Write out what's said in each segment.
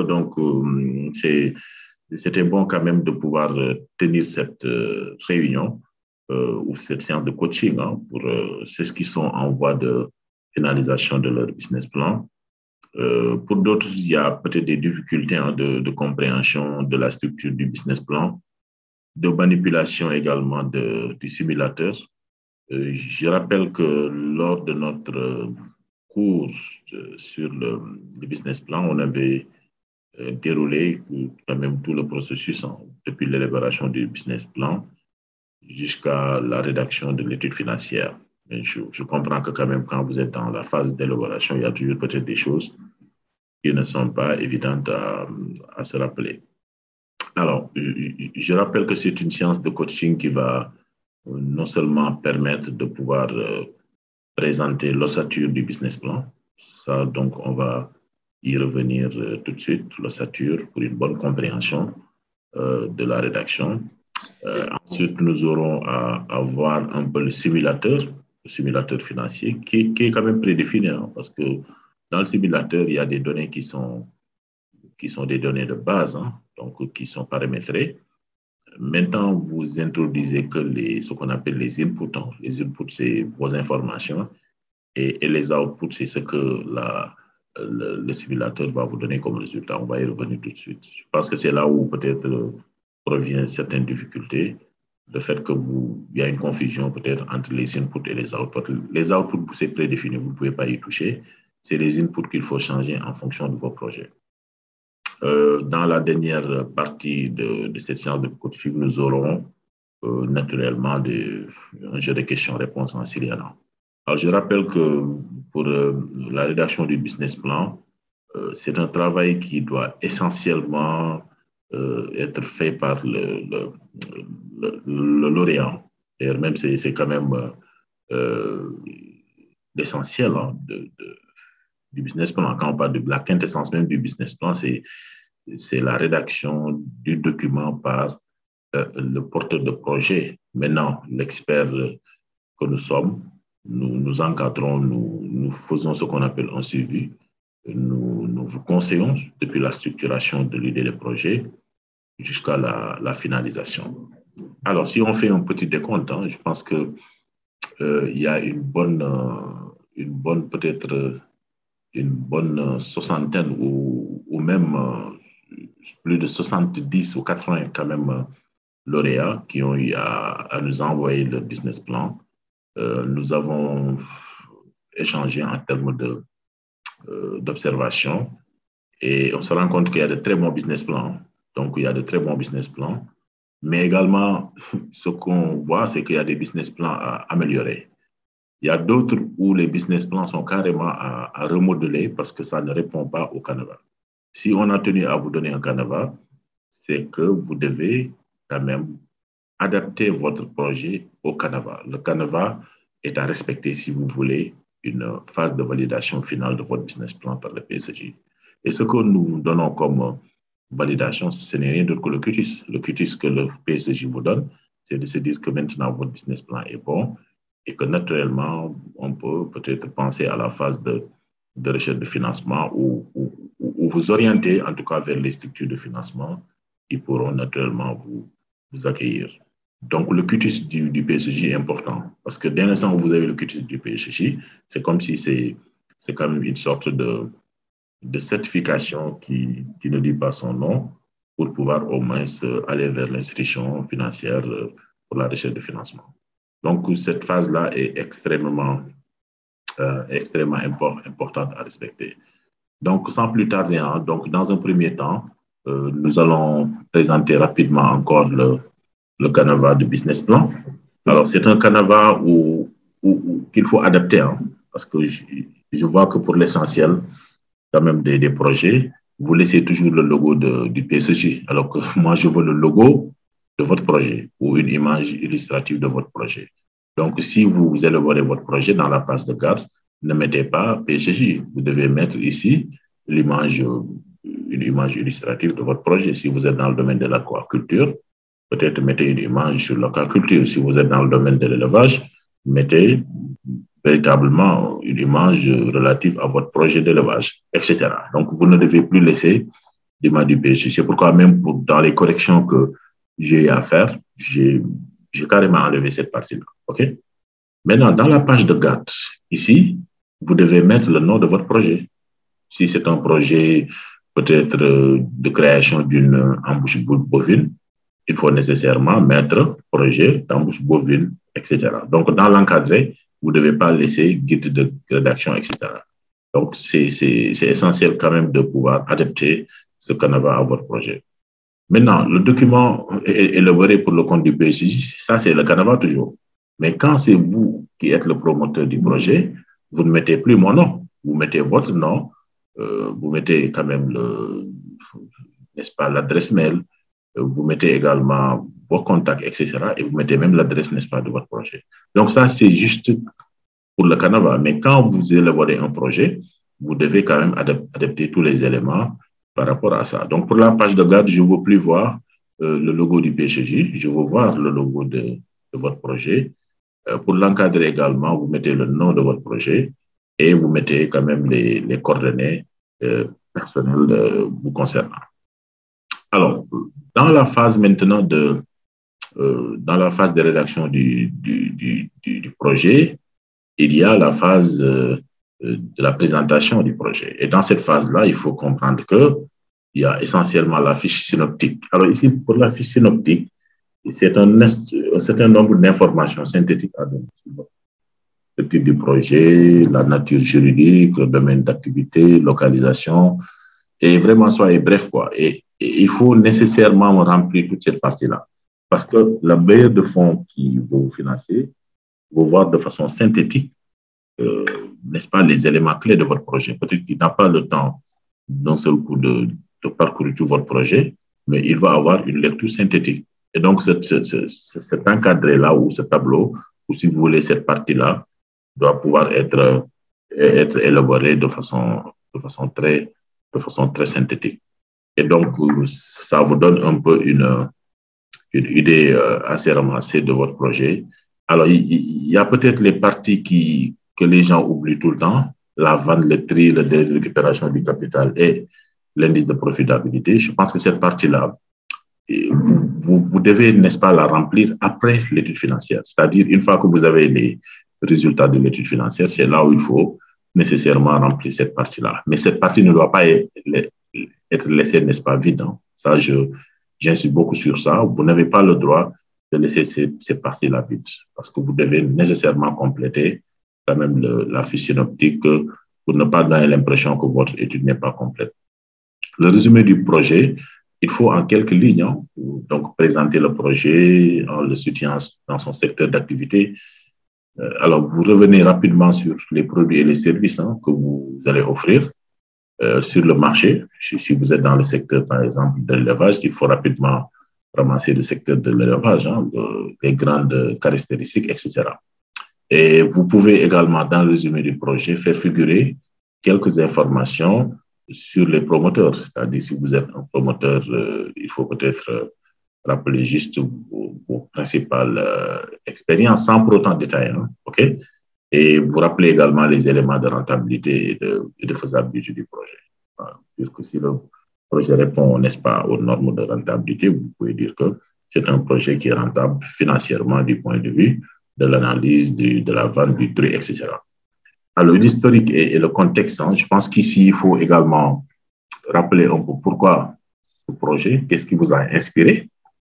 que donc, c'était bon quand même de pouvoir tenir cette réunion ou cette séance de coaching pour ceux qui sont en voie de finalisation de leur business plan. Pour d'autres, il y a peut-être des difficultés de compréhension de la structure du business plan, de manipulation également du simulateur. Je rappelle que lors de notre cours sur le business plan, on avait déroulé quand même tout le processus depuis l'élaboration du business plan jusqu'à la rédaction de l'étude financière. Mais je comprends que quand même, quand vous êtes dans la phase d'élaboration, il y a toujours peut-être des choses qui ne sont pas évidentes à se rappeler. Alors, je rappelle que c'est une séance de coaching qui va non seulement permettre de pouvoir présenter l'ossature du business plan. Ça, donc, on va y revenir tout de suite, l'ossature, pour une bonne compréhension de la rédaction. Ensuite, nous aurons à voir un peu le simulateur financier, qui est quand même prédéfini, parce que dans le simulateur, il y a des données qui sont des données de base, donc qui sont paramétrées. Maintenant, vous introduisez que ce qu'on appelle les inputs. Les inputs, c'est vos informations et les outputs, c'est ce que le simulateur va vous donner comme résultat. On va y revenir tout de suite. Je pense que c'est là où peut-être provient certaines difficultés. Le fait qu'il y a une confusion peut-être entre les inputs et les outputs. Les outputs, c'est prédéfini, vous ne pouvez pas y toucher. C'est les inputs qu'il faut changer en fonction de vos projets. Dans la dernière partie de cette séance de coaching, nous aurons naturellement un jeu de questions-réponses en syrianant. Alors, je rappelle que pour la rédaction du business plan, c'est un travail qui doit essentiellement être fait par le lauréat. D'ailleurs, même c'est quand même l'essentiel du business plan. Quand on parle de la quintessence même du business plan, c'est la rédaction du document par le porteur de projet. Maintenant, l'expert que nous sommes, nous encadrons, nous faisons ce qu'on appelle un suivi. Nous vous conseillons depuis la structuration de l'idée de projet jusqu'à la finalisation. Alors, si on fait un petit décompte, je pense qu'il y a une bonne peut-être une bonne soixantaine ou même plus de 70 ou 80 quand même lauréats qui ont eu à nous envoyer le business plan. Nous avons échangé en termes d'observation et on se rend compte qu'il y a de très bons business plans. Donc, il y a de très bons business plans. Mais également, ce qu'on voit, c'est qu'il y a des business plans à améliorer. Il y a d'autres où les business plans sont carrément à remodeler parce que ça ne répond pas au canevas. Si on a tenu à vous donner un canevas, c'est que vous devez quand même adapter votre projet au canevas. Le canevas est à respecter si vous voulez une phase de validation finale de votre business plan par le PSG. Et ce que nous donnons comme validation, ce n'est rien d'autre que le cutis. Le cutis que le PSG vous donne, c'est de se dire que maintenant votre business plan est bon et que naturellement, on peut peut-être penser à la phase de recherche de financement ou vous orienter en tout cas vers les structures de financement qui pourront naturellement vous accueillir. Donc, le cutis du PSG est important parce que dès l'instant où vous avez le cutis du PSG, c'est comme si c'est quand même une sorte de certification qui ne dit pas son nom pour pouvoir au moins aller vers l'institution financière pour la recherche de financement. Donc, cette phase-là est extrêmement importante à respecter. Donc, sans plus tarder, donc, dans un premier temps, nous allons présenter rapidement encore le canevas de business plan. Alors, c'est un canevas qu'il faut adapter, parce que je vois que pour l'essentiel, quand même des projets, vous laissez toujours le logo du PSG, alors que moi, je veux le logo de votre projet ou une image illustrative de votre projet. Donc, si vous élaborez votre projet dans la page de garde, ne mettez pas PSG. Vous devez mettre ici une image illustrative de votre projet. Si vous êtes dans le domaine de l'aquaculture, peut-être mettez une image sur l'aquaculture. Si vous êtes dans le domaine de l'élevage, mettez véritablement une image relative à votre projet d'élevage, etc. Donc, vous ne devez plus laisser du PSG. C'est pourquoi même dans les corrections que j'ai eu à faire, j'ai carrément enlevé cette partie-là. OK? Maintenant, dans la page de GAT, ici, vous devez mettre le nom de votre projet. Si c'est un projet peut-être de création d'une embouche bovine, il faut nécessairement mettre projet d'embouche bovine, etc. Donc, dans l'encadré, vous ne devez pas laisser guide de rédaction, etc. Donc, c'est essentiel quand même de pouvoir adapter ce Canva à votre projet. Maintenant, le document élaboré pour le compte du PSJ, ça, c'est le Canva toujours. Mais quand c'est vous qui êtes le promoteur du projet, vous ne mettez plus mon nom, vous mettez votre nom, vous mettez quand même n'est-ce pas, l'adresse mail, vous mettez également vos contacts, etc. Et vous mettez même l'adresse, n'est-ce pas, de votre projet. Donc ça, c'est juste pour le Canva. Mais quand vous élaborez un projet, vous devez quand même adapter tous les éléments par rapport à ça. Donc pour la page de garde, je ne veux plus voir le logo du PCJ, je veux voir le logo de votre projet. Pour l'encadrer également, vous mettez le nom de votre projet et vous mettez quand même les coordonnées personnelles vous concernant. Alors, dans la phase maintenant dans la phase de rédaction du projet, il y a la phase de la présentation du projet. Et dans cette phase-là, il faut comprendre qu'il y a essentiellement la fiche synoptique. Alors ici, pour la fiche synoptique, c'est un certain nombre d'informations synthétiques à donner. Le type du projet, la nature juridique, le domaine d'activité, localisation, et vraiment soyez bref, quoi. Et il faut nécessairement remplir toute cette partie-là. Parce que la bailleur de fonds qui va vous financer va voir de façon synthétique, n'est-ce pas, les éléments clés de votre projet. Peut-être qu'il n'a pas le temps d'un seul coup de parcourir tout votre projet, mais il va avoir une lecture synthétique. Et donc, cet encadré-là ou ce tableau, ou si vous voulez, cette partie-là, doit pouvoir être élaboré de façon très synthétique. Et donc, ça vous donne un peu une idée assez ramassée de votre projet. Alors, il y a peut-être les parties que les gens oublient tout le temps, la vente, le tri, le délai de récupération du capital et l'indice de profitabilité. Je pense que cette partie-là, vous devez, n'est-ce pas, la remplir après l'étude financière. C'est-à-dire, une fois que vous avez les résultats de l'étude financière, c'est là où il faut nécessairement remplir cette partie-là. Mais cette partie ne doit pas être laissée, n'est-ce pas, vide. Hein. Ça, j'insiste beaucoup sur ça. Vous n'avez pas le droit de laisser cette partie-là vide parce que vous devez nécessairement compléter quand même la fiche synoptique pour ne pas donner l'impression que votre étude n'est pas complète. Le résumé du projet, il faut en quelques lignes, hein, donc présenter le projet en le situant dans son secteur d'activité. Alors, vous revenez rapidement sur les produits et les services que vous allez offrir sur le marché. Si vous êtes dans le secteur, par exemple, de l'élevage, il faut rapidement ramasser le secteur de l'élevage, hein, les grandes caractéristiques, etc. Et vous pouvez également, dans le résumé du projet, faire figurer quelques informations sur les promoteurs. C'est-à-dire, si vous êtes un promoteur, il faut peut-être rappeler juste vos principales expériences sans pour autant détailler. Hein, OK? Et vous rappelez également les éléments de rentabilité et de faisabilité du projet. Puisque si le projet répond, n'est-ce pas, aux normes de rentabilité, vous pouvez dire que c'est un projet qui est rentable financièrement du point de vue de l'analyse, de la vente, du tri, etc. Alors, l'historique et le contexte, hein, je pense qu'ici, il faut également rappeler un peu pourquoi ce projet, qu'est-ce qui vous a inspiré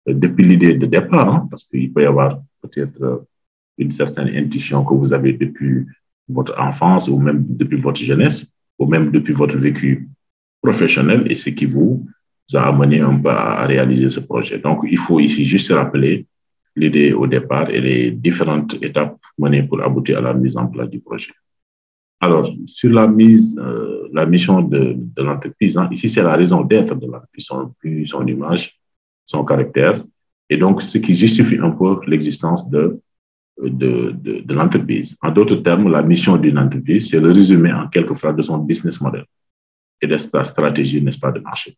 depuis l'idée de départ, hein, parce qu'il peut y avoir peut-être une certaine intuition que vous avez depuis votre enfance ou même depuis votre jeunesse ou même depuis votre vécu professionnel et ce qui vous a amené un peu à réaliser ce projet. Donc, il faut ici juste rappeler l'idée au départ et les différentes étapes menées pour aboutir à la mise en place du projet. Alors, sur la mission de l'entreprise, hein, ici, c'est la raison d'être de l'entreprise, son image, son caractère, et donc ce qui justifie un peu l'existence de l'entreprise. En d'autres termes, la mission d'une entreprise, c'est le résumé en quelques phrases de son business model et de sa stratégie, n'est-ce pas, de marché.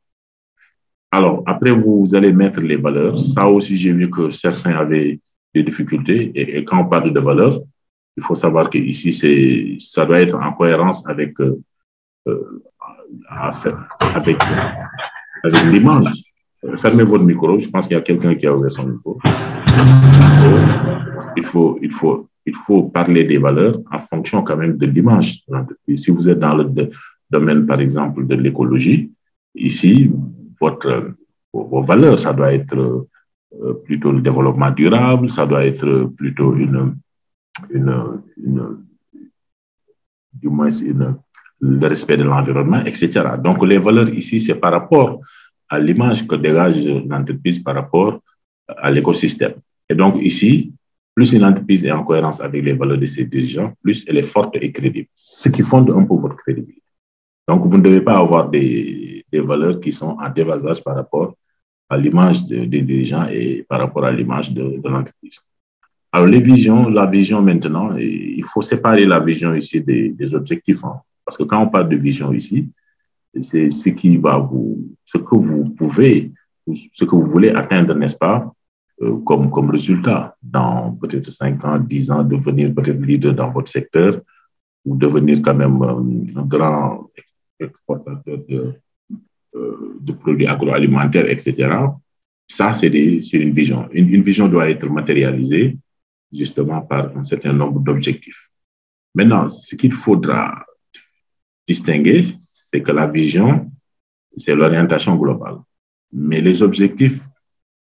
Alors, après, vous allez mettre les valeurs. Ça aussi, j'ai vu que certains avaient des difficultés. Et quand on parle de valeurs, il faut savoir qu'ici, ça doit être en cohérence avec avec l'image. Fermez votre micro, je pense qu'il y a quelqu'un qui a ouvert son micro. Il faut parler des valeurs en fonction quand même de l'image de l'entreprise. Si vous êtes dans le domaine, par exemple, de l'écologie, ici, vos valeurs, ça doit être plutôt le développement durable, ça doit être plutôt du moins le respect de l'environnement, etc. Donc, les valeurs ici, c'est par rapport à l'image que dégage l'entreprise par rapport à l'écosystème. Et donc, ici, plus une entreprise est en cohérence avec les valeurs de ses dirigeants, plus elle est forte et crédible. Ce qui fonde un peu votre crédibilité. Donc, vous ne devez pas avoir des valeurs qui sont en dévasage par rapport à l'image des dirigeants et par rapport à l'image de l'entreprise. Alors, la vision maintenant, il faut séparer la vision ici des objectifs. Hein, parce que quand on parle de vision ici, c'est ce que vous pouvez, ce que vous voulez atteindre, n'est-ce pas, comme résultat dans peut-être 5 ans, 10 ans, devenir peut-être leader dans votre secteur ou devenir quand même un grand exportateur de produits agroalimentaires, etc. Ça, c'est une vision. Une vision doit être matérialisée justement par un certain nombre d'objectifs. Maintenant, ce qu'il faudra distinguer, c'est que la vision, c'est l'orientation globale. Mais les objectifs,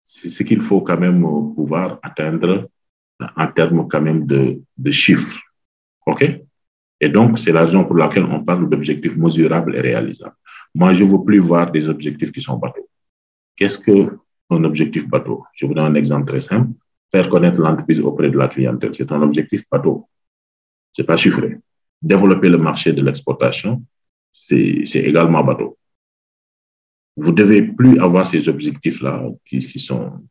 c'est ce qu'il faut quand même pouvoir atteindre en termes quand même de chiffres. OK? Et donc, c'est la raison pour laquelle on parle d'objectifs mesurables et réalisables. Moi, je ne veux plus voir des objectifs qui sont bateaux. Qu'est-ce qu'un objectif bateau? Je vous donne un exemple très simple. Faire connaître l'entreprise auprès de la clientèle, c'est un objectif bateau. Ce n'est pas chiffré. Développer le marché de l'exportation, c'est également bateau. Vous ne devez plus avoir ces objectifs-là qui sont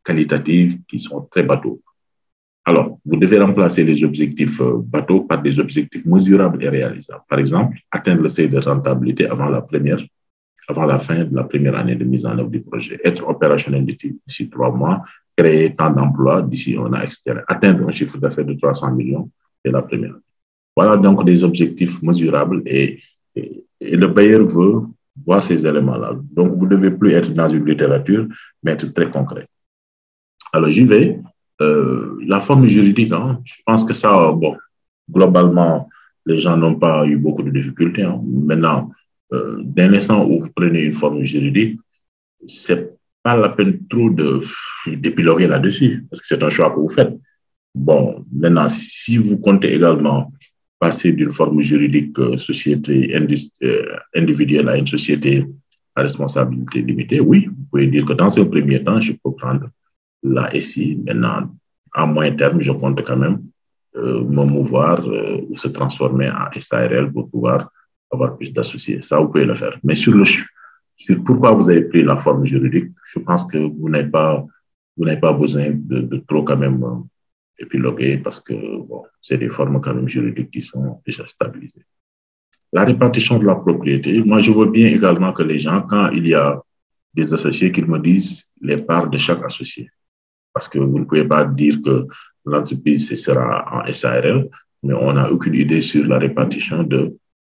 qualitatifs, qui sont très bateaux. Alors, vous devez remplacer les objectifs bateaux par des objectifs mesurables et réalisables. Par exemple, atteindre le seuil de rentabilité avant la fin de la première année de mise en œuvre du projet. Être opérationnel d'ici 3 mois, créer tant d'emplois d'ici 1 an, etc. Atteindre un chiffre d'affaires de 300 millions dès la première année. Voilà donc des objectifs mesurables et le bailleur veut voir ces éléments-là. Donc, vous ne devez plus être dans une littérature, mais être très concret. Alors, j'y vais. La forme juridique, hein, je pense que ça, bon, globalement, les gens n'ont pas eu beaucoup de difficultés. Hein. Maintenant, dès l'instant où vous prenez une forme juridique, c'est pas la peine trop d'épiloguer là-dessus, parce que c'est un choix que vous faites. Bon, maintenant, si vous comptez également passer d'une forme juridique société individuelle à une société à responsabilité limitée, oui, vous pouvez dire que dans un premier temps, je peux prendre la SI. Maintenant, à moyen terme, je compte quand même me mouvoir ou se transformer en SARL pour pouvoir avoir plus d'associés. Ça, vous pouvez le faire. Mais sur pourquoi vous avez pris la forme juridique, je pense que vous n'avez pas besoin de trop quand même épiloguer parce que bon, c'est des formes quand même juridiques qui sont déjà stabilisées. La répartition de la propriété, moi je veux bien également que les gens, quand il y a des associés, qu'ils me disent les parts de chaque associé. Parce que vous ne pouvez pas dire que l'entreprise sera en SARL, mais on n'a aucune idée sur la répartition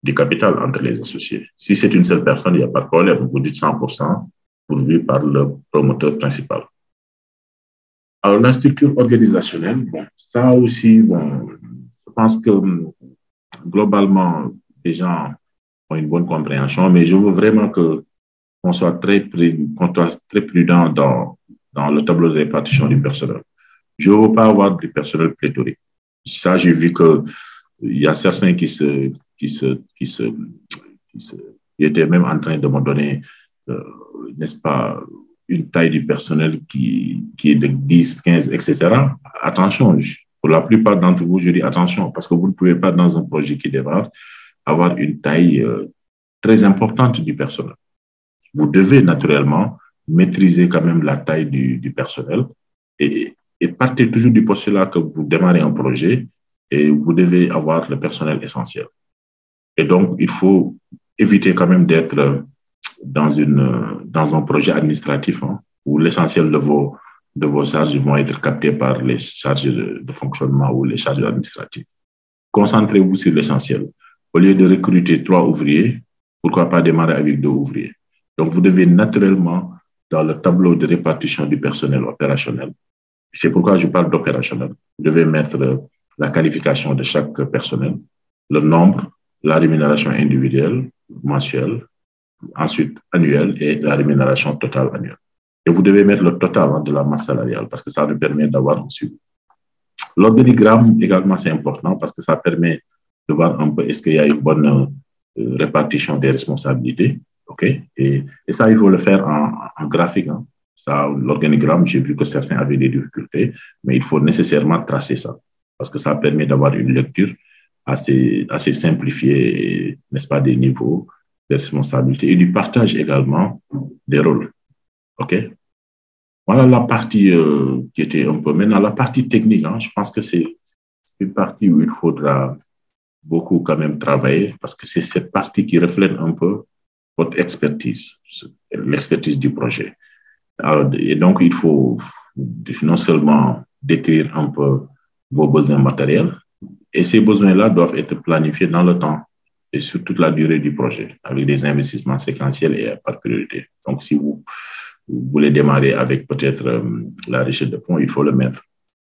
du capital entre les associés. Si c'est une seule personne, il n'y a pas de problème. Vous dites 100% pourvu par le promoteur principal. Alors, la structure organisationnelle, bon, ça aussi, bon, je pense que globalement, les gens ont une bonne compréhension, mais je veux vraiment qu'on soit très prudent dans le tableau de répartition du personnel. Je ne veux pas avoir du personnel pléthorique. Ça, j'ai vu qu'il y a certains qui étaient même en train de me donner, n'est-ce pas, une taille du personnel qui est de 10, 15, etc. Attention, pour la plupart d'entre vous, je dis attention, parce que vous ne pouvez pas, dans un projet qui démarre, avoir une taille très importante du personnel. Vous devez naturellement maîtriser quand même la taille du personnel et partez toujours du postulat que vous démarrez un projet et vous devez avoir le personnel essentiel. Et donc, il faut éviter quand même d'être dans un projet administratif hein, où l'essentiel de vos charges vont être captées par les charges de fonctionnement ou les charges administratives. Concentrez-vous sur l'essentiel. Au lieu de recruter 3 ouvriers, pourquoi pas démarrer avec 2 ouvriers? Donc, vous devez naturellement, dans le tableau de répartition du personnel opérationnel, c'est pourquoi je parle d'opérationnel, vous devez mettre la qualification de chaque personnel, le nombre, la rémunération individuelle, mensuelle, ensuite annuelle et la rémunération totale annuelle. Et vous devez mettre le total de la masse salariale parce que ça nous permet d'avoir un suivi. L'organigramme également, c'est important parce que ça permet de voir un peu est-ce qu'il y a une bonne répartition des responsabilités. Okay? Et ça, il faut le faire en graphique. Hein. Ça, l'organigramme, j'ai vu que certains avaient des difficultés, mais il faut nécessairement tracer ça parce que ça permet d'avoir une lecture assez simplifiée, n'est-ce pas, des niveaux de responsabilité et du partage également des rôles. OK? Voilà la partie qui était un peu. Maintenant, la partie technique, hein, je pense que c'est une partie où il faudra beaucoup quand même travailler parce que c'est cette partie qui reflète un peu votre expertise, l'expertise du projet. Alors, et donc, il faut non seulement décrire un peu vos besoins matériels, et ces besoins-là doivent être planifiés dans le temps et sur toute la durée du projet, avec des investissements séquentiels et par priorité. Donc, si vous voulez démarrer avec peut-être la recherche de fonds, il faut le mettre.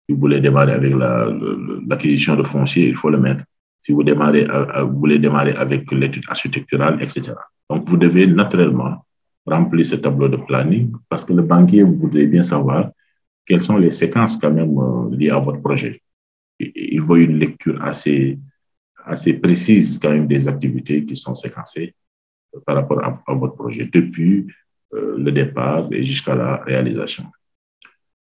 Si vous voulez démarrer avec l'acquisition de foncier, il faut le mettre. Si vous voulez démarrer avec l'étude architecturale, etc. Donc, vous devez naturellement remplir ce tableau de planning parce que le banquier, vous devez bien savoir quelles sont les séquences quand même liées à votre projet. Il faut une lecture assez précise quand même des activités qui sont séquencées par rapport à votre projet depuis le départ et jusqu'à la réalisation.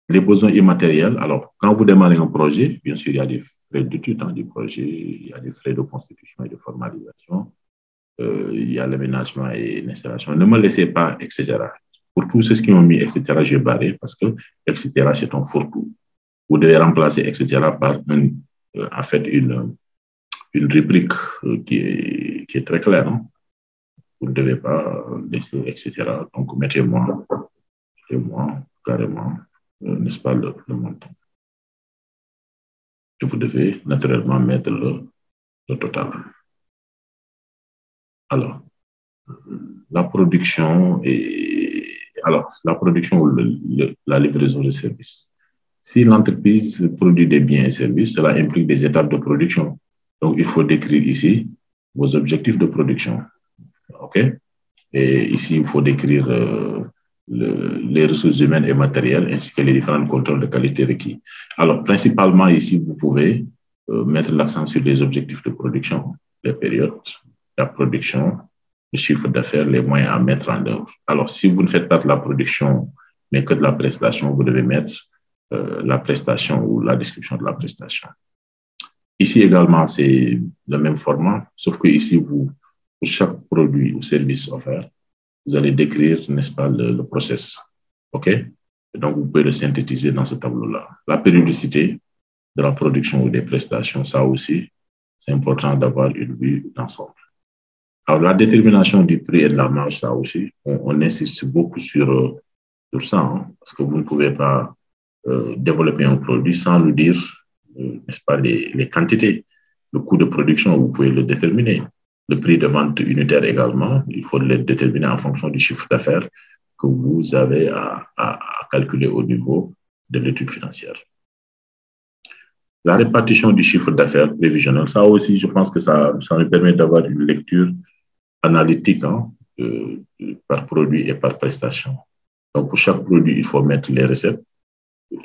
Les besoins immatériels, alors quand vous démarrez un projet, bien sûr, il y a des frais d'étude du projet, il y a des frais de constitution et de formalisation, il y a l'aménagement et l'installation. Ne me laissez pas, etc. Pour tous ceux qui ont mis, etc., j'ai barré parce que, etc., c'est un fourre-tout. Vous devez remplacer, etc., par en fait une rubrique qui est très claire. Hein. Vous ne devez pas laisser, etc. Donc, mettez-moi carrément, n'est-ce pas, le montant. Et vous devez naturellement mettre le total. Alors, la production ou la livraison de services. Si l'entreprise produit des biens et services, cela implique des étapes de production. Donc, il faut décrire ici vos objectifs de production. OK? Et ici, il faut décrire les ressources humaines et matérielles ainsi que les différents contrôles de qualité requis. Alors, principalement ici, vous pouvez mettre l'accent sur les objectifs de production, les périodes, la production, le chiffre d'affaires, les moyens à mettre en œuvre. Alors, si vous ne faites pas de la production, mais que de la prestation, vous devez mettre la prestation ou la description de la prestation. Ici également, c'est le même format, sauf que ici, pour chaque produit ou service offert, vous allez décrire, n'est-ce pas, le process. OK? Et donc, vous pouvez le synthétiser dans ce tableau-là. La périodicité de la production ou des prestations, ça aussi, c'est important d'avoir une vue d'ensemble. Alors, la détermination du prix et de la marge, ça aussi, on insiste beaucoup sur ça, hein, parce que vous ne pouvez pas développer un produit sans lui dire, n'est-ce pas, les quantités. Le coût de production, vous pouvez le déterminer. Le prix de vente unitaire également, il faut le déterminer en fonction du chiffre d'affaires que vous avez à calculer au niveau de l'étude financière. La répartition du chiffre d'affaires prévisionnel, ça aussi, je pense que ça nous permet d'avoir une lecture analytique par produit et par prestation. Donc, pour chaque produit, il faut mettre les recettes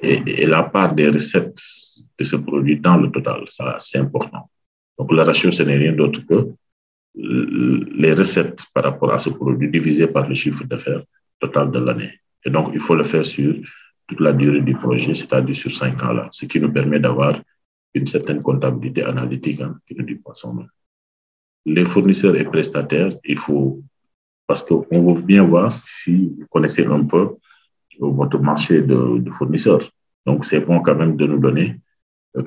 et la part des recettes de ce produit dans le total. Ça, c'est important. Donc, le ratio, ce n'est rien d'autre que les recettes par rapport à ce produit divisé par le chiffre d'affaires total de l'année. Et donc, il faut le faire sur toute la durée du projet, c'est-à-dire sur 5 ans là, ce qui nous permet d'avoir une certaine comptabilité analytique qui ne dit pas son nom. Les fournisseurs et prestataires, il faut, parce qu'on veut bien voir si vous connaissez un peu votre marché de fournisseurs. Donc, c'est bon quand même de nous donner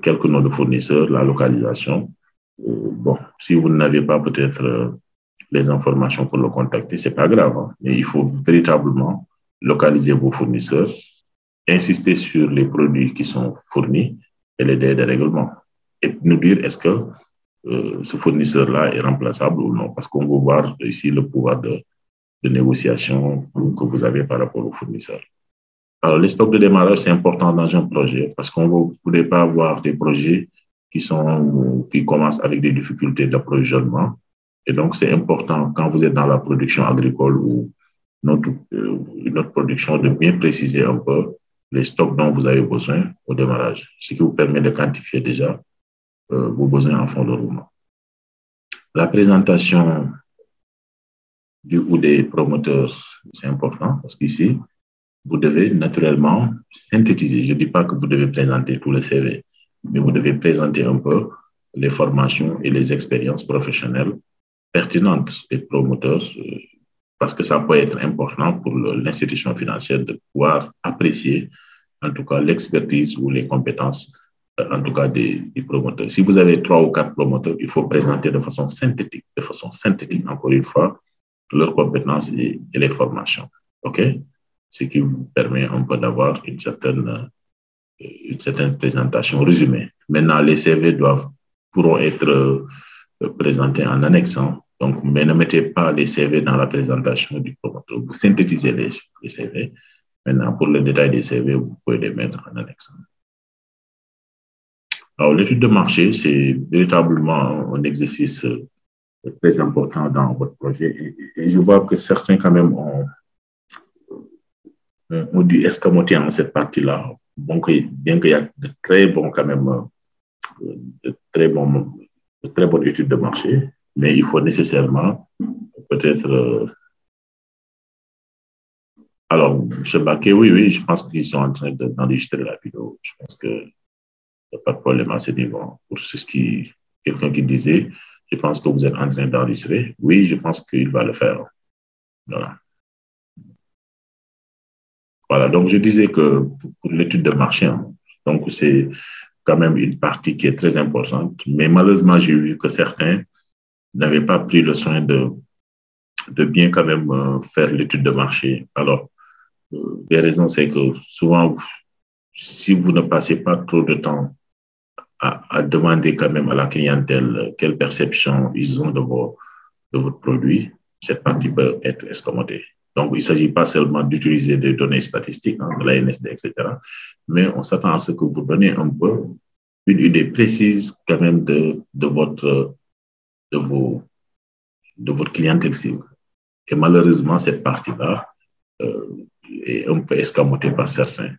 quelques noms de fournisseurs, la localisation. Bon, si vous n'avez pas peut-être les informations pour le contacter, ce n'est pas grave, hein, mais il faut véritablement localiser vos fournisseurs, insister sur les produits qui sont fournis et les délais de règlement. Et nous dire est-ce que ce fournisseur-là est remplaçable ou non, parce qu'on veut voir ici le pouvoir de négociation que vous avez par rapport aux fournisseurs. Alors, les stocks de démarrage, c'est important dans un projet parce qu'on ne pourrait pas avoir des projets qui commencent avec des difficultés d'approvisionnement. Et donc, c'est important quand vous êtes dans la production agricole ou notre production de bien préciser un peu les stocks dont vous avez besoin au démarrage, ce qui vous permet de quantifier déjà vos besoins en fonds de roulement. La présentation ou des promoteurs, c'est important parce qu'ici, vous devez naturellement synthétiser. Je ne dis pas que vous devez présenter tous les CV, mais vous devez présenter un peu les formations et les expériences professionnelles pertinentes des promoteurs parce que ça peut être important pour l'institution financière de pouvoir apprécier en tout cas l'expertise ou les compétences en tout cas des promoteurs. Si vous avez 3 ou 4 promoteurs, il faut présenter de façon synthétique encore une fois, leurs compétences et les formations. OK? Ce qui vous permet un peu d'avoir une certaine présentation résumée. Maintenant, les CV pourront être présentés en annexe. Hein. Donc, mais ne mettez pas les CV dans la présentation du promoteur. Vous synthétisez les CV. Maintenant, pour le détail des CV, vous pouvez les mettre en annexe. Alors, l'étude de marché, c'est véritablement un exercice très important dans votre projet. Et je vois que certains, quand même, ont dû escamoter en cette partie-là. Bon, bien qu'il y a de très bons, quand même, de très bonnes études de marché, mais il faut nécessairement peut-être. Alors, M. Baquet, oui, je pense qu'ils sont en train d'enregistrer la vidéo. Je pense qu'il n'y a pas de problème à ce niveau. Pour quelqu'un qui disait, je pense que vous êtes en train d'enregistrer. Oui, je pense qu'il va le faire. Voilà. Voilà, donc je disais que pour l'étude de marché, hein, donc c'est quand même une partie qui est très importante, mais malheureusement, j'ai vu que certains n'avaient pas pris le soin de bien quand même faire l'étude de marché. Alors, les raisons, c'est que souvent, si vous ne passez pas trop de temps à demander quand même à la clientèle quelle perception ils ont de votre produit, cette partie peut être escamotée. Donc, il ne s'agit pas seulement d'utiliser des données statistiques, hein, de la NSD, etc., mais on s'attend à ce que vous donnez un peu une idée précise quand même de votre clientèle cible. Et malheureusement, cette partie-là est un peu escamotée par certains.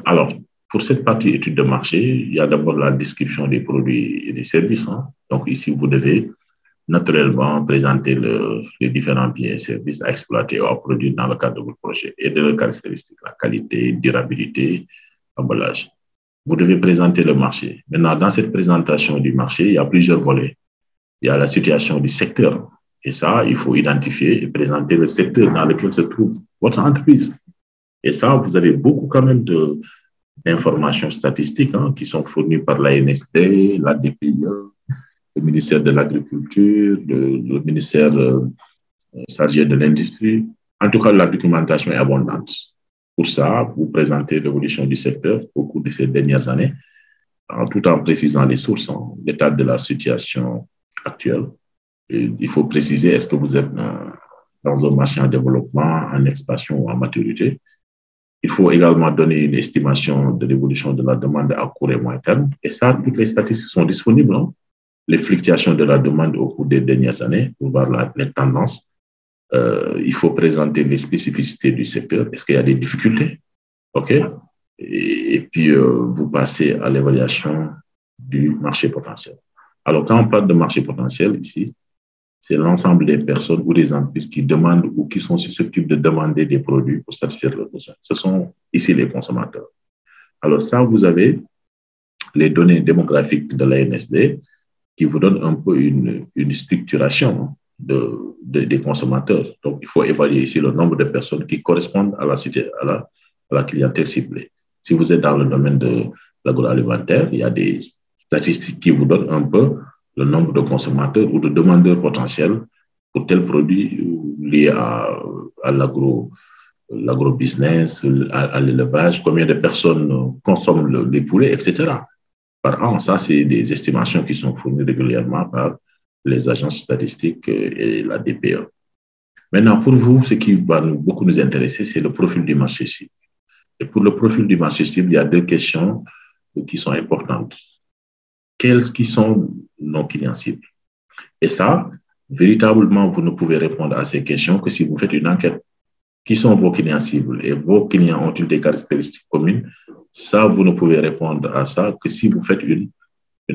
Alors, pour cette partie étude de marché, il y a d'abord la description des produits et des services. Hein. Donc, ici, vous devez naturellement présenter les différents biens et services à exploiter ou à produire dans le cadre de votre projet et de leurs caractéristiques, la qualité, durabilité, emballage. Vous devez présenter le marché. Maintenant, dans cette présentation du marché, il y a plusieurs volets. Il y a la situation du secteur. Et ça, il faut identifier et présenter le secteur dans lequel se trouve votre entreprise. Et ça, vous avez beaucoup quand même d'informations statistiques hein, qui sont fournies par la NSD, la DPIE, le ministère de l'Agriculture, le ministère chargé de l'Industrie. En tout cas, la documentation est abondante. Pour ça, vous présentez l'évolution du secteur au cours de ces dernières années, tout en précisant les sources, hein, l'état de la situation actuelle. Et il faut préciser, est-ce que vous êtes dans un marché en développement, en expansion ou en maturité? Il faut également donner une estimation de l'évolution de la demande à court et moyen terme. Et ça, toutes les statistiques sont disponibles. Hein. Les fluctuations de la demande au cours des dernières années, pour voir les tendances. Il faut présenter les spécificités du secteur. Est-ce qu'il y a des difficultés? OK. Et puis, vous passez à l'évaluation du marché potentiel. Alors, quand on parle de marché potentiel ici, c'est l'ensemble des personnes ou des entreprises qui demandent ou qui sont susceptibles de demander des produits pour satisfaire leurs besoins. Ce sont ici les consommateurs. Alors ça, vous avez les données démographiques de la NSD qui vous donnent un peu une structuration des consommateurs. Donc, il faut évaluer ici le nombre de personnes qui correspondent à la clientèle ciblée. Si vous êtes dans le domaine de l'agroalimentaire, il y a des statistiques qui vous donnent un peu le nombre de consommateurs ou de demandeurs potentiels pour tel produit lié à l'agro-business, à l'élevage, combien de personnes consomment les poulets, etc. Par an. Ça, c'est des estimations qui sont fournies régulièrement par les agences statistiques et la DPE. Maintenant, pour vous, ce qui va beaucoup nous intéresser, c'est le profil du marché cible. Et pour le profil du marché cible, il y a deux questions qui sont importantes. Quels qui sont nos clients cibles? Et ça, véritablement, vous ne pouvez répondre à ces questions que si vous faites une enquête. Qui sont vos clients cibles et vos clients ont-ils des caractéristiques communes? Ça, vous ne pouvez répondre à ça que si vous faites une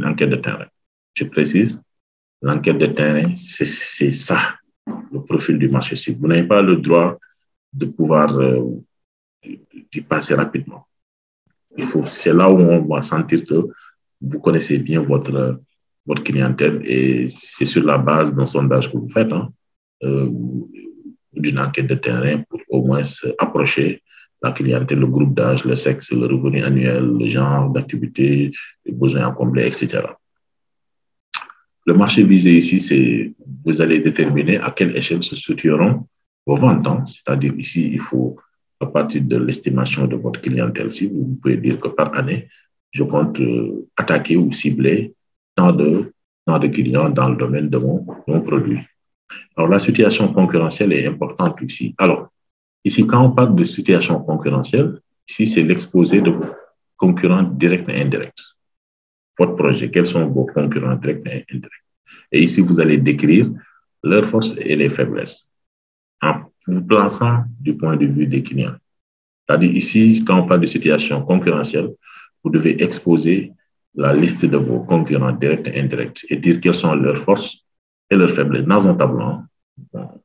enquête de terrain. Je précise, l'enquête de terrain, c'est ça, le profil du marché cible. Vous n'avez pas le droit de pouvoir d'y passer rapidement. C'est là où on va sentir que vous connaissez bien votre clientèle et c'est sur la base d'un sondage que vous faites, hein, euh, d'une enquête de terrain pour au moins approcher la clientèle, le groupe d'âge, le sexe, le revenu annuel, le genre d'activité, les besoins à combler, etc. Le marché visé ici, c'est vous allez déterminer à quelle échelle se structureront vos ventes. Hein. C'est-à-dire ici, il faut, à partir de l'estimation de votre clientèle, si vous pouvez dire que par année, je compte attaquer ou cibler tant de, tant de clients dans le domaine de mon produit. Alors, la situation concurrentielle est importante ici. Alors, ici, quand on parle de situation concurrentielle, ici, c'est l'exposé de concurrents directs et indirects. Votre projet, quels sont vos concurrents directs et indirects? Et ici, vous allez décrire leurs forces et les faiblesses en vous plaçant du point de vue des clients. C'est-à-dire ici, quand on parle de situation concurrentielle, vous devez exposer la liste de vos concurrents directs et indirects et dire quelles sont leurs forces et leurs faiblesses dans un tableau. Hein. Bon,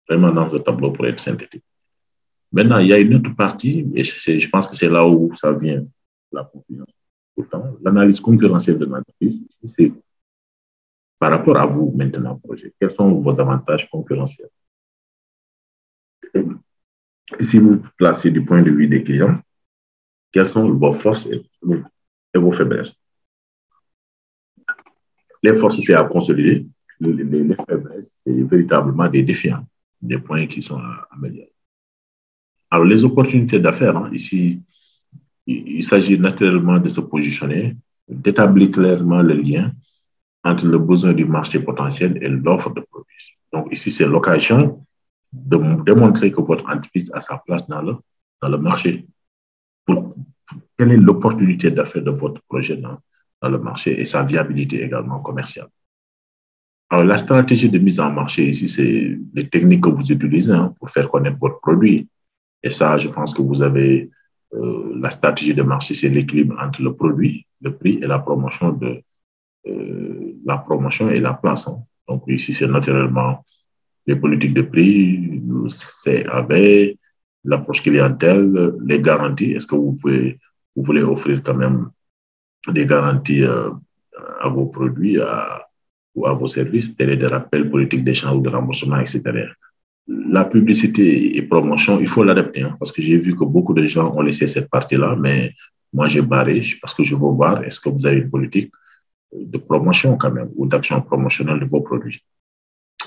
vraiment dans un tableau pour être synthétique. Maintenant, il y a une autre partie, et je pense que c'est là où ça vient, la confiance. Pourtant, l'analyse concurrentielle de l'entreprise, c'est par rapport à vous maintenant, projet. Quels sont vos avantages concurrentiels? Et si vous placez du point de vue des clients, quelles sont vos forces et vos faiblesses? Les forces, c'est à consolider. Les faiblesses, c'est véritablement des défis, hein, des points qui sont à améliorer. Alors, les opportunités d'affaires, hein, ici, il s'agit naturellement de se positionner, d'établir clairement le lien entre le besoin du marché potentiel et l'offre de produits. Donc, ici, c'est l'occasion de démontrer que votre entreprise a sa place dans le marché. Pour, quelle est l'opportunité d'affaires de votre projet dans le marché et sa viabilité également commerciale? Alors, la stratégie de mise en marché ici, c'est les techniques que vous utilisez, hein, pour faire connaître votre produit. Et ça, je pense que vous avez la stratégie de marché, c'est l'équilibre entre le produit, le prix et la promotion et la place. Hein. Donc, ici, c'est naturellement les politiques de prix, c'est avec l'approche clientèle, les garanties. Est-ce que vous voulez offrir quand même des garanties à vos produits ou à vos services, télé de rappel, politique d'échange ou de remboursement, etc. La publicité et promotion, il faut l'adapter, hein, parce que j'ai vu que beaucoup de gens ont laissé cette partie-là, mais moi j'ai barré parce que je veux voir est-ce que vous avez une politique de promotion quand même ou d'action promotionnelle de vos produits.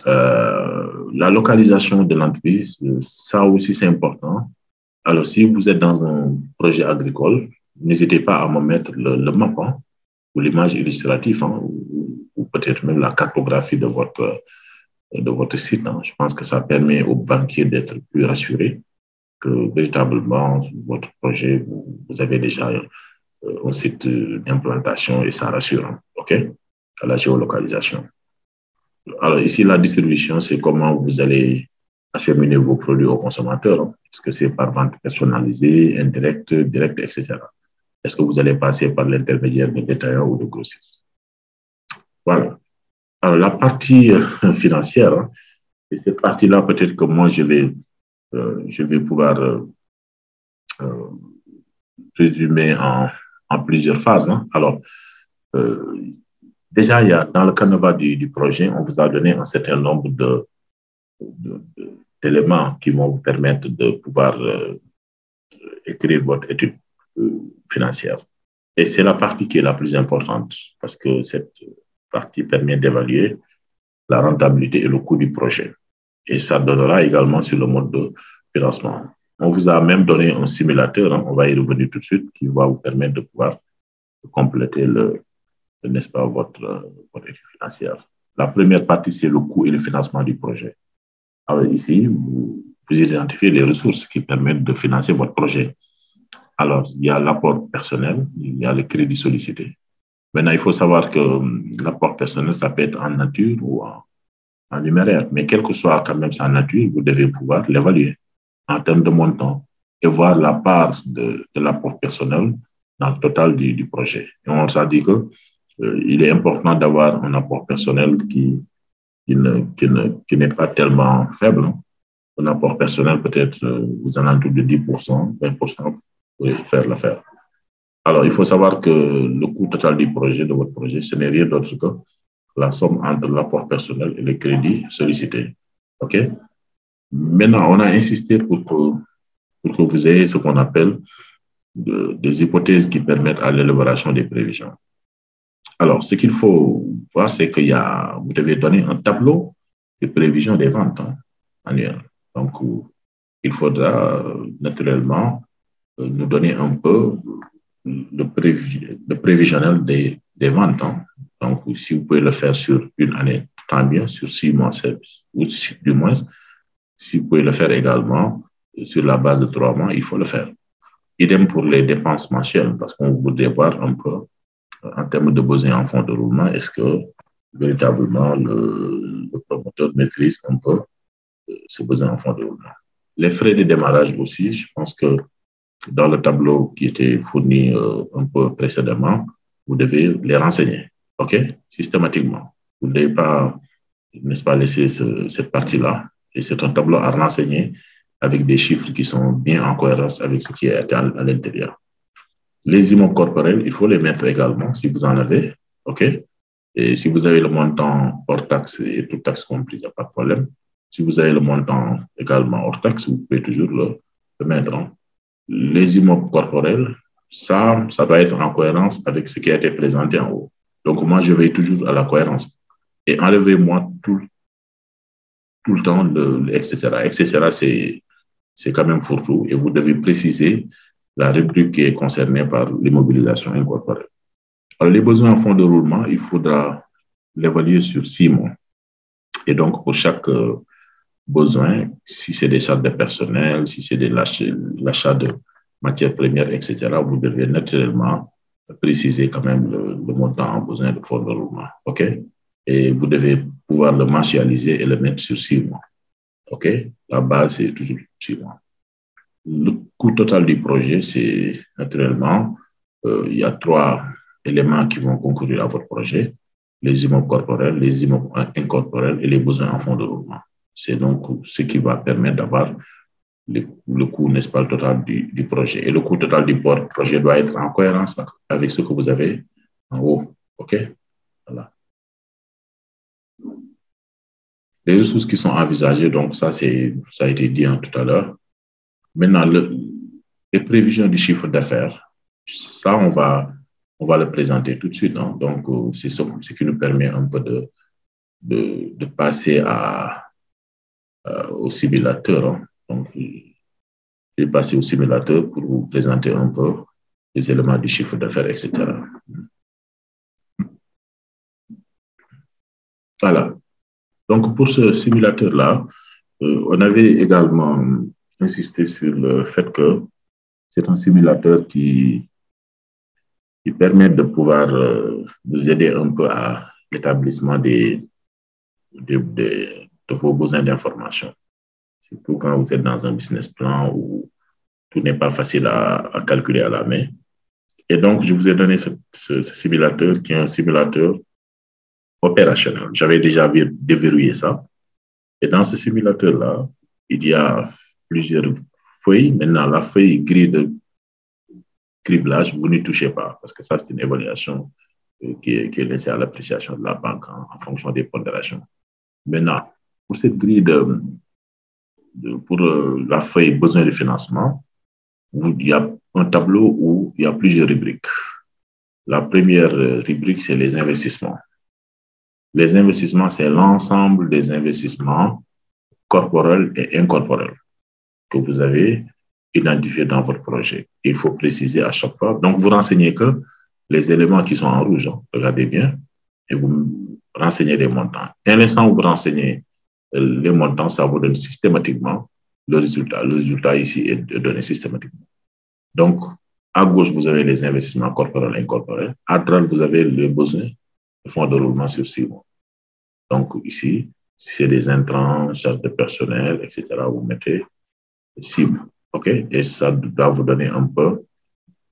La localisation de l'entreprise, ça aussi c'est important. Alors si vous êtes dans un projet agricole, n'hésitez pas à me mettre le map, hein, ou l'image illustrative, hein, ou peut-être même la cartographie de votre site. Hein. Je pense que ça permet aux banquiers d'être plus rassurés que véritablement votre projet, vous avez déjà un site d'implantation et ça rassure. Hein. OK? À la géolocalisation. Alors ici, la distribution, c'est comment vous allez acheminer vos produits aux consommateurs. Hein. Est-ce que c'est par vente personnalisée, indirecte, directe, etc. Est-ce que vous allez passer par l'intermédiaire de détaillants ou de grossistes? Voilà. Alors, la partie financière, hein, et cette partie-là, peut-être que moi, je vais pouvoir euh, résumer en plusieurs phases. Hein. Alors, euh, déjà, il y a, dans le canevas du projet, on vous a donné un certain nombre d'éléments qui vont vous permettre de pouvoir écrire votre étude financière. Et c'est la partie qui est la plus importante parce que cette partie permet d'évaluer la rentabilité et le coût du projet. Et ça donnera également sur le mode de financement. On vous a même donné un simulateur, hein, on va y revenir tout de suite, qui va vous permettre de pouvoir compléter n'est-ce pas, votre étude financière. La première partie, c'est le coût et le financement du projet. Alors ici, vous identifiez les ressources qui permettent de financer votre projet. Alors, il y a l'apport personnel, il y a le crédit sollicité. Maintenant, il faut savoir que l'apport personnel, ça peut être en nature ou en numéraire, mais quelle que soit quand même sa nature, vous devez pouvoir l'évaluer en termes de montant et voir la part de l'apport personnel dans le total du projet. Et on s'est dit que il est important d'avoir un apport personnel qui n'est pas tellement faible. Un apport personnel peut-être aux alentours de 10%, 20%, vous pouvez faire l'affaire. Alors, il faut savoir que le coût total du projet, de votre projet, ce n'est rien d'autre que la somme entre l'apport personnel et le crédit sollicité. OK? Maintenant, on a insisté pour que vous ayez ce qu'on appelle des hypothèses qui permettent à l'élaboration des prévisions. Alors, ce qu'il faut voir, c'est vous devez donner un tableau de prévision des ventes annuelles. Donc, il faudra naturellement nous donner un peu le prévisionnel des ventes. Donc, si vous pouvez le faire sur une année, tant mieux, sur 6 mois, ou du moins, si vous pouvez le faire également sur la base de 3 mois, il faut le faire. Idem pour les dépenses mensuelles, parce qu'on voudrait voir un peu, en termes de besoins en fonds de roulement, est-ce que véritablement le promoteur maîtrise un peu ce besoin en fonds de roulement. Les frais de démarrage aussi, je pense que dans le tableau qui était fourni un peu précédemment, vous devez les renseigner, OK, systématiquement. Vous ne devez pas, n'est-ce pas, laisser cette partie-là. Et c'est un tableau à renseigner avec des chiffres qui sont bien en cohérence avec ce qui est à l'intérieur. Les immeubles corporels, il faut les mettre également si vous en avez, OK. Et si vous avez le montant hors taxe et toute taxe compris, il n'y a pas de problème. Si vous avez le montant également hors taxe, vous pouvez toujours le mettre. Les immeubles corporels, ça doit être en cohérence avec ce qui a été présenté en haut. Donc, moi, je veille toujours à la cohérence. Et enlevez-moi tout le temps etc. Etc., c'est quand même fourre-tout. Et vous devez préciser la rubrique qui est concernée par l'immobilisation incorporelle. Alors, les besoins en fonds de roulement, il faudra l'évaluer sur 6 mois. Et donc, pour chaque besoin, si c'est des charges de personnel, si c'est de l'achat de matières premières, etc., vous devez naturellement préciser quand même le montant en besoin de fonds de roulement. OK? Et vous devez pouvoir le mensualiser et le mettre sur 6 mois. OK? La base, c'est toujours 6 mois. Le coût total du projet, c'est naturellement, il y a 3 éléments qui vont concourir à votre projet: les immeubles corporels, les immeubles incorporels et les besoins en fonds de roulement. C'est donc ce qui va permettre d'avoir le coût, n'est-ce pas, le total du projet. Et le coût total du projet doit être en cohérence avec ce que vous avez en haut. OK? Voilà. Les ressources qui sont envisagées, donc ça a été dit tout à l'heure. Maintenant, les prévisions du chiffre d'affaires, ça, on va le présenter tout de suite. Donc, c'est ce qui nous permet un peu de passer au simulateur. Donc, je vais passer au simulateur pour vous présenter un peu les éléments du chiffre d'affaires, etc. Voilà. Donc, pour ce simulateur-là, on avait également insisté sur le fait que c'est un simulateur qui permet de pouvoir vous aider un peu à l'établissement de vos besoins d'information. Surtout quand vous êtes dans un business plan où tout n'est pas facile à calculer à la main. Et donc, je vous ai donné ce simulateur qui est un simulateur opérationnel. J'avais déjà déverrouillé ça. Et dans ce simulateur-là, il y a plusieurs feuilles. Maintenant, la feuille grille de criblage, vous n'y touchez pas, parce que ça, c'est une évaluation qui est laissée à l'appréciation de la banque en fonction des pondérations. Maintenant, pour cette grille pour la feuille besoin de financement, il y a un tableau où il y a plusieurs rubriques. La première rubrique, c'est les investissements. Les investissements, c'est l'ensemble des investissements corporels et incorporels que vous avez identifiés dans votre projet. Il faut préciser à chaque fois. Donc, vous renseignez que les éléments qui sont en rouge, regardez bien, et vous renseignez les montants. Dès l'instant où vous renseignez les montants, ça vous donne systématiquement le résultat. Le résultat ici est donné systématiquement. Donc, à gauche, vous avez les investissements corporels et incorporels. À droite, vous avez les besoins de fonds de roulement sur 6 mois. Donc, ici, si c'est des intrants, charges de personnel, etc., vous mettez 6 mois. OK? Et ça doit vous donner un peu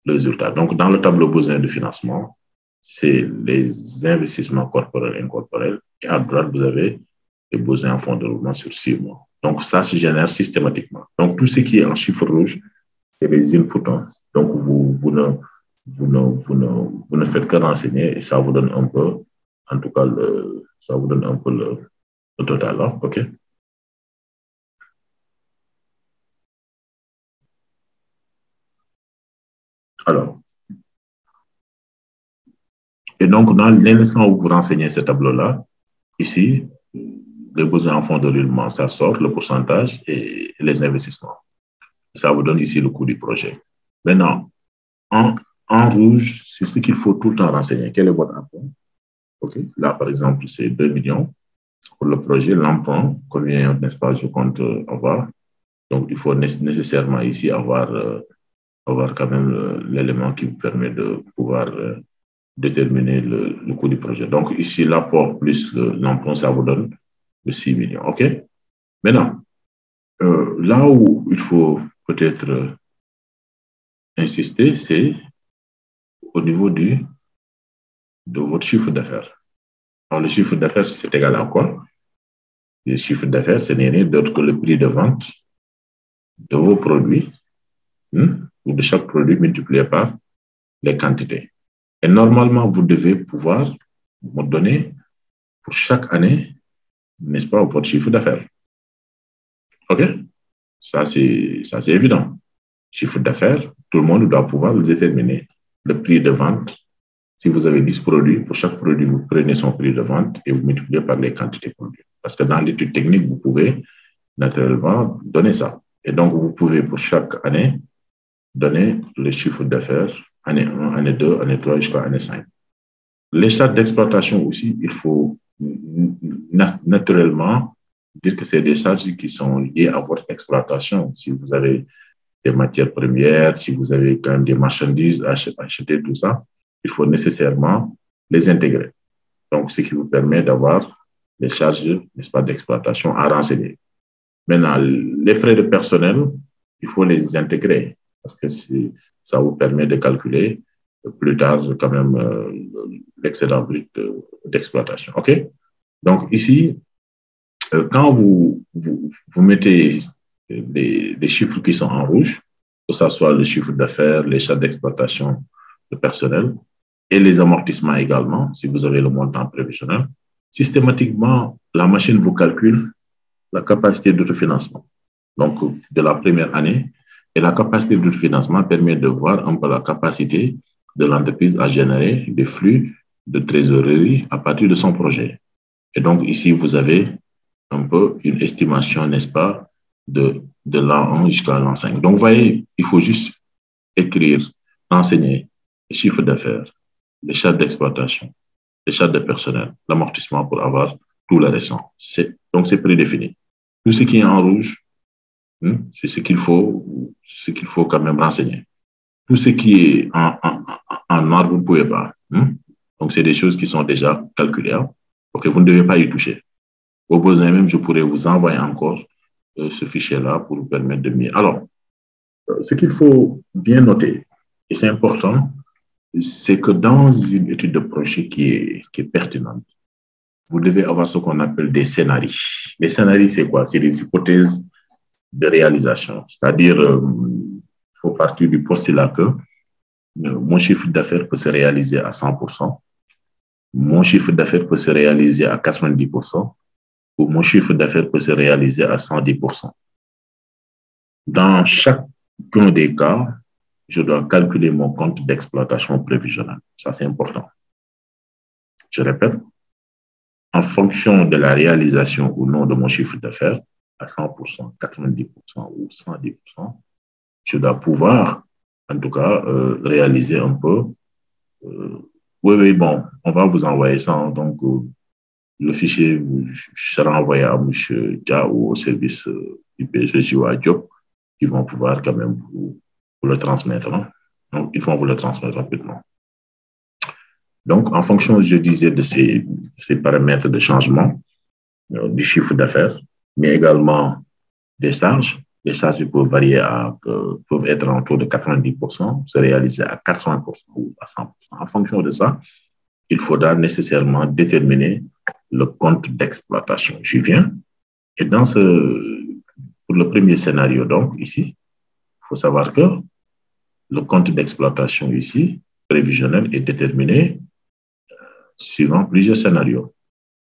le résultat. Donc, dans le tableau besoin de financement, c'est les investissements corporels et incorporels. Et à droite, vous avez les besoins en fonds de roulement sur 6 mois. Donc, ça se génère systématiquement. Donc, tout ce qui est en chiffre rouge, c'est les inputs. Donc, vous ne faites que renseigner et ça vous donne un peu, en tout cas, ça vous donne un peu le total. Hein? OK? Alors, et donc, dans l'instant où vous renseignez ce tableau-là, ici, les besoins en fonds de roulement, ça sort, le pourcentage et les investissements. Ça vous donne ici le coût du projet. Maintenant, en, en rouge, c'est ce qu'il faut tout le temps renseigner. Quel est votre apport? Okay. Là, par exemple, c'est 2 millions pour le projet. L'emprunt, combien, n'est-ce pas, je compte avoir. Donc, il faut nécessairement ici avoir quand même l'élément qui vous permet de pouvoir déterminer le coût du projet. Donc, ici, l'apport plus l'emprunt, ça vous donne le 6 millions. OK? Maintenant, là où il faut peut-être insister, c'est au niveau de votre chiffre d'affaires. Alors, le chiffre d'affaires, c'est égal à quoi? Le chiffre d'affaires, ce n'est rien d'autre que le prix de vente de vos produits, ou de chaque produit multiplié par les quantités. Et normalement, vous devez pouvoir me donner pour chaque année, n'est-ce pas, votre chiffre d'affaires. OK? Ça, c'est évident. Chiffre d'affaires, tout le monde doit pouvoir le déterminer. Le prix de vente, si vous avez 10 produits, pour chaque produit, vous prenez son prix de vente et vous multipliez par les quantités produites. Parce que dans l'étude technique, vous pouvez naturellement donner ça. Et donc, vous pouvez pour chaque année donner le chiffre d'affaires, année 1, année 2, année 3 jusqu'à année 5. Les charges d'exploitation aussi, il faut naturellement dire que c'est des charges qui sont liées à votre exploitation. Si vous avez des matières premières, si vous avez quand même des marchandises à acheter, tout ça, il faut nécessairement les intégrer. Donc, ce qui vous permet d'avoir les charges, n'est-ce pas, d'exploitation à renseigner. Maintenant, les frais de personnel, il faut les intégrer parce que ça vous permet de calculer plus tard quand même l'excédent brut d'exploitation. OK? Donc, ici, quand vous mettez des chiffres qui sont en rouge, que ce soit le chiffre d'affaires, les charges d'exploitation, le personnel et les amortissements également, si vous avez le montant prévisionnel, systématiquement, la machine vous calcule la capacité d'autofinancement. Donc, de la première année, et la capacité d'autofinancement permet de voir un peu la capacité de l'entreprise à générer des flux de trésorerie à partir de son projet. Et donc, ici, vous avez un peu une estimation, n'est-ce pas, de l'an 1 jusqu'à l'an 5. Donc, vous voyez, il faut juste écrire, enseigner les chiffres d'affaires, les charges d'exploitation, les charges de personnel, l'amortissement pour avoir tout le restant. Donc, c'est prédéfini. Tout ce qui est en rouge, c'est ce qu'il faut quand même renseigner. Tout ce qui est en noir, vous ne pouvez pas. Donc, c'est des choses qui sont déjà calculées. OK, vous ne devez pas y toucher. Au besoin même, je pourrais vous envoyer encore ce fichier-là pour vous permettre de mieux. Alors, ce qu'il faut bien noter, et c'est important, c'est que dans une étude de projet qui est pertinente, vous devez avoir ce qu'on appelle des scénarios. Les scénarios, c'est quoi? C'est des hypothèses de réalisation. C'est-à-dire, il faut partir du postulat que mon chiffre d'affaires peut se réaliser à 100%, mon chiffre d'affaires peut se réaliser à 90%, ou mon chiffre d'affaires peut se réaliser à 110%. Dans chacun des cas, je dois calculer mon compte d'exploitation prévisionnelle. Ça, c'est important. Je répète, en fonction de la réalisation ou non de mon chiffre d'affaires, à 100%, 90% ou 110%, je dois pouvoir, en tout cas, réaliser un peu. Oui, bon, on va vous envoyer ça. Donc, le fichier sera envoyé à M. Dia ou au service du PSG ou à Diop, qui vont pouvoir quand même vous le transmettre. Hein. Donc, ils vont vous le transmettre rapidement. Donc, en fonction, je disais, de ces paramètres de changement du chiffre d'affaires, mais également des charges. Les charges peuvent varier peuvent être en taux de 90%, se réaliser à 80% ou à 100%. En fonction de ça, il faudra nécessairement déterminer le compte d'exploitation. J'y viens. Et pour le premier scénario, donc, ici, il faut savoir que le compte d'exploitation ici, prévisionnel, est déterminé suivant plusieurs scénarios.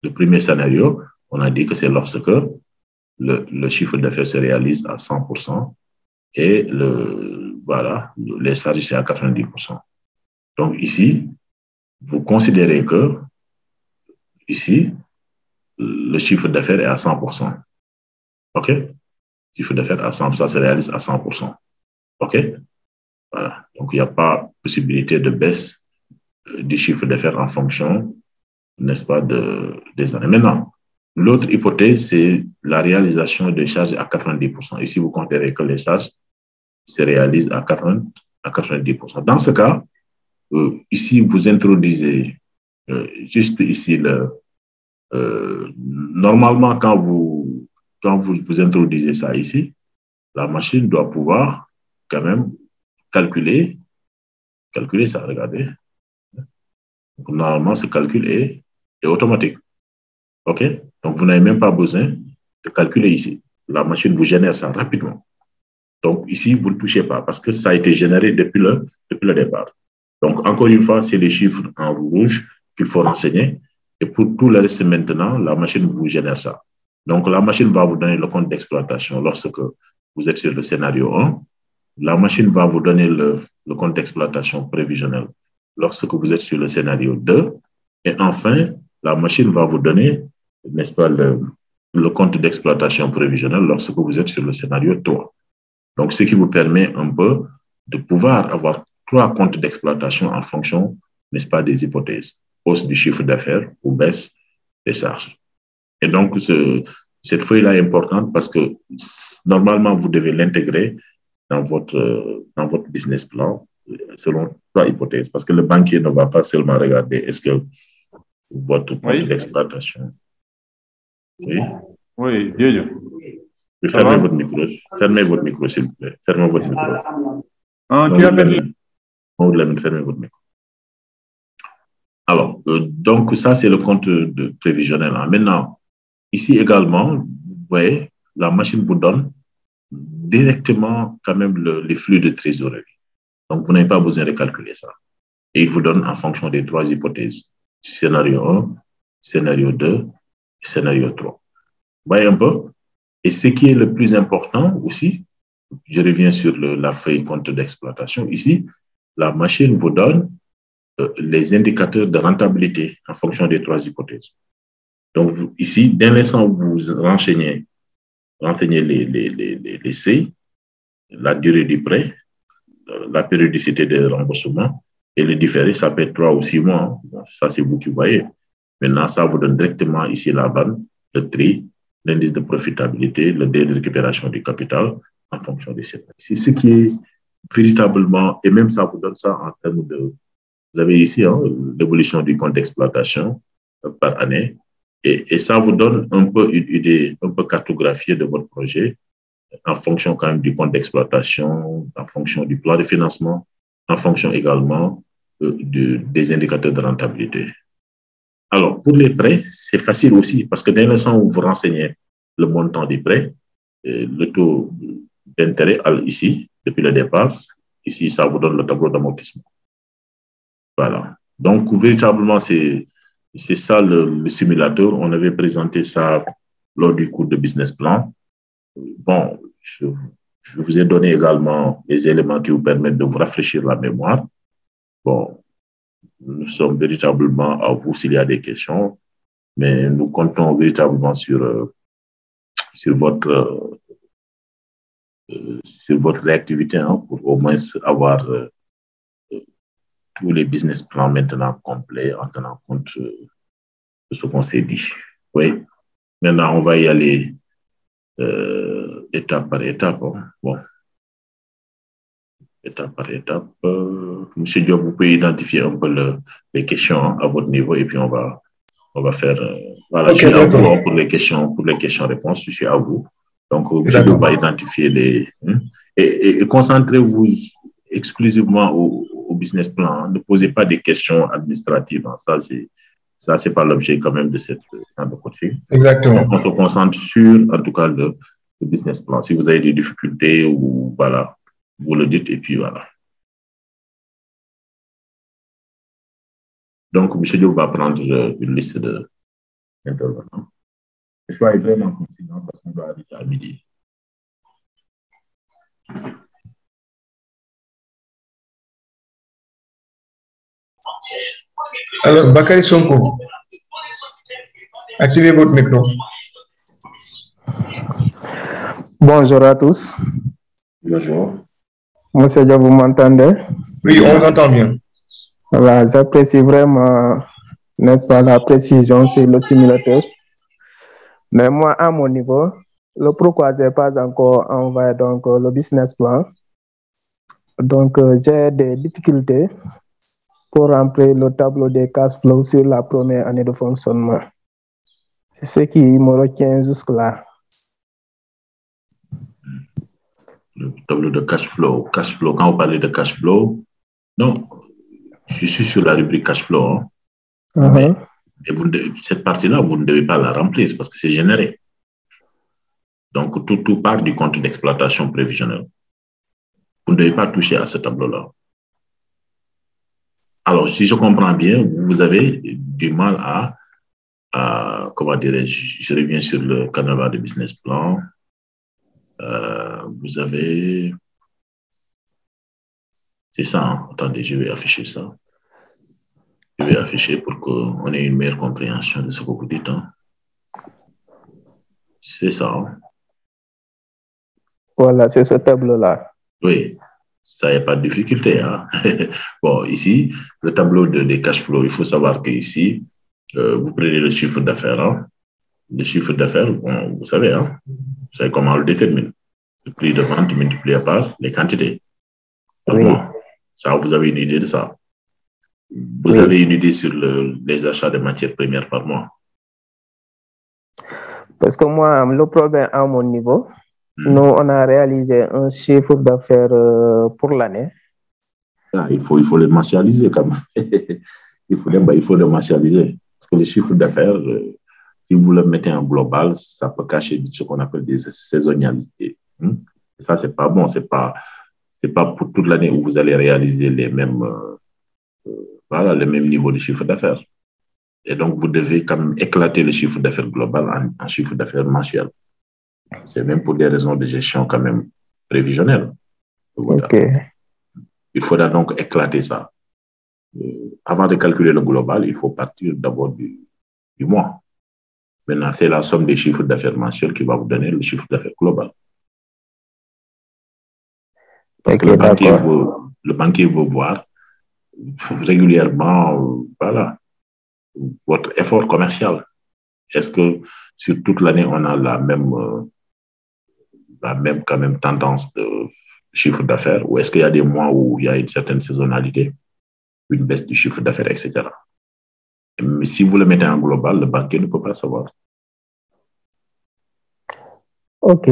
Le premier scénario, on a dit que c'est lorsque le chiffre d'affaires se réalise à 100% et voilà, les charges, c'est à 90%. Donc ici, vous considérez que ici, le chiffre d'affaires est à 100%. OK? Le chiffre d'affaires à 100%, ça se réalise à 100%. OK? Voilà. Donc, il n'y a pas possibilité de baisse du chiffre d'affaires en fonction, n'est-ce pas, des années. Maintenant, l'autre hypothèse, c'est la réalisation des charges à 90%. Ici, vous considérez que les charges se réalisent à 90%. Dans ce cas, ici, vous introduisez juste ici normalement, quand vous introduisez ça ici, la machine doit pouvoir quand même calculer ça, regardez. Donc, normalement, ce calcul est automatique. OK? Donc, vous n'avez même pas besoin de calculer ici. La machine vous génère ça rapidement. Donc, ici, vous ne touchez pas parce que ça a été généré depuis le départ. Donc, encore une fois, c'est les chiffres en rouge qu'il faut renseigner. Et pour tout le reste maintenant, la machine vous génère ça. Donc, la machine va vous donner le compte d'exploitation lorsque vous êtes sur le scénario 1. La machine va vous donner le compte d'exploitation prévisionnel lorsque vous êtes sur le scénario 2. Et enfin, la machine va vous donner, n'est-ce pas, le compte d'exploitation prévisionnel lorsque vous êtes sur le scénario 3. Donc, ce qui vous permet un peu de pouvoir avoir 3 comptes d'exploitation en fonction, n'est-ce pas, des hypothèses. Hausse du chiffre d'affaires ou baisse des charges. Et donc, cette feuille-là est importante parce que normalement, vous devez l'intégrer dans votre business plan selon 3 hypothèses. Parce que le banquier ne va pas seulement regarder est-ce que votre compte d'exploitation. Oui? Oui, Dieu. Fermez votre micro. Fermez votre micro, s'il vous plaît. Fermez votre micro. Ah, tu as permis. Fermez votre micro. Alors, donc ça, c'est le compte prévisionnel. Maintenant, ici également, vous voyez, la machine vous donne directement quand même les flux de trésorerie. Donc, vous n'avez pas besoin de calculer ça. Et il vous donne en fonction des 3 hypothèses. Scénario 1, scénario 2 et scénario 3. Vous voyez un peu? Et ce qui est le plus important aussi, je reviens sur la feuille compte d'exploitation. Ici, la machine vous donne les indicateurs de rentabilité en fonction des 3 hypothèses. Donc, ici, dès l'instant où vous renseignez les seuils, la durée du prêt, la périodicité de remboursement et le différé, ça peut être 3 ou 6 mois. Bon, ça, c'est vous qui voyez. Maintenant, ça vous donne directement ici la vanne, le tri, l'indice de profitabilité, le délai de récupération du capital en fonction des secteurs. C'est ce qui est véritablement, et même ça vous donne ça en termes de, vous avez ici l'évolution du compte d'exploitation par année, et ça vous donne un peu une idée, un peu cartographiée de votre projet en fonction quand même du compte d'exploitation, en fonction du plan de financement, en fonction également des indicateurs de rentabilité. Alors, pour les prêts, c'est facile aussi parce que dès l'instant où vous renseignez le montant des prêts, le taux d'intérêt ici, depuis le départ, ici, ça vous donne le tableau d'amortissement. Voilà. Donc, véritablement, c'est ça le simulateur. On avait présenté ça lors du cours de business plan. Bon, je vous ai donné également les éléments qui vous permettent de vous rafraîchir la mémoire. Bon, nous sommes véritablement à vous s'il y a des questions, mais nous comptons véritablement sur votre réactivité pour au moins avoir tous les business plans maintenant complets en tenant compte de ce qu'on s'est dit. Oui. Maintenant, on va y aller étape par étape. Hein. Bon, étape par étape. Monsieur Diop, vous pouvez identifier un peu les questions à votre niveau et puis on va faire. Voilà, Ok, je suis à vous d'accord. hein, pour les questions-réponses. Je suis à vous. Donc, monsieur Diop D'accord. va identifier les. Hein, et concentrez-vous exclusivement au business plan. Hein. Ne posez pas des questions administratives. Hein. Ça, c'est pas l'objet quand même de cette séance de coaching. Donc, Exactement. on se concentre sur, en tout cas, le business plan. Si vous avez des difficultés ou voilà, vous le dites et puis voilà. Donc, M. Diop va prendre une liste d'intervenants. Soyez vraiment confiant parce qu'on doit arriver à midi. Alors, Bakary Sonko, activez votre micro. Bonjour à tous. Bonjour. Monsieur Diop, vous m'entendez? Oui, on vous entend bien. Voilà, j'apprécie vraiment, n'est-ce pas, la précision sur le simulateur. Mais moi, à mon niveau, le pourquoi je n'ai pas encore envoyé donc, le business plan. Donc, j'ai des difficultés pour remplir le tableau des cash flows sur la première année de fonctionnement. C'est ce qui me retient jusque-là. Le tableau de cash flow. Cash flow, quand vous parlez de cash flow, non, je suis sur la rubrique cash flow. Hein. Mais cette partie-là, vous ne devez pas la remplir parce que c'est généré. Donc, tout part du compte d'exploitation prévisionnel. Vous ne devez pas toucher à ce tableau-là. Alors, si je comprends bien, vous avez du mal comment dirais-je, je reviens sur le canevas de business plan. Vous avez... C'est ça, hein? Attendez, je vais afficher ça. Je vais afficher pour qu'on ait une meilleure compréhension de ce que vous dites. Hein? C'est ça. Hein? Voilà, c'est ce tableau-là. Oui, ça, il n'y a pas de difficulté. Hein? Bon, ici, le tableau des cash flows, il faut savoir qu'ici, vous prenez le chiffre d'affaires. Hein? Le chiffre d'affaires, bon, vous savez comment on le détermine. Le prix de vente multiplié par les quantités par mois. Ça, vous avez une idée de ça. Vous avez une idée sur les achats de matières premières par mois? Parce que moi, le problème à mon niveau, nous, on a réalisé un chiffre d'affaires pour l'année. Ah, il faut le mensualiser quand même. il faut le mensualiser. Parce que le chiffre d'affaires, si vous le mettez en global, ça peut cacher ce qu'on appelle des saisonnalités. Et ça, c'est pas bon. C'est pas pour toute l'année où vous allez réaliser les mêmes niveaux de chiffre d'affaires. Et donc, vous devez quand même éclater le chiffre d'affaires global en chiffre d'affaires mensuel. C'est même pour des raisons de gestion quand même prévisionnelles. Il faudra donc éclater ça. Avant de calculer le global, il faut partir d'abord du mois. Maintenant, c'est la somme des chiffres d'affaires mensuels qui va vous donner le chiffre d'affaires global. Parce que le banquier veut voir régulièrement votre effort commercial. Est-ce que sur toute l'année, on a la même quand même tendance de chiffre d'affaires ou est-ce qu'il y a des mois où il y a une certaine saisonnalité, une baisse du chiffre d'affaires, etc. Mais si vous le mettez en global, le banquier ne peut pas savoir. OK.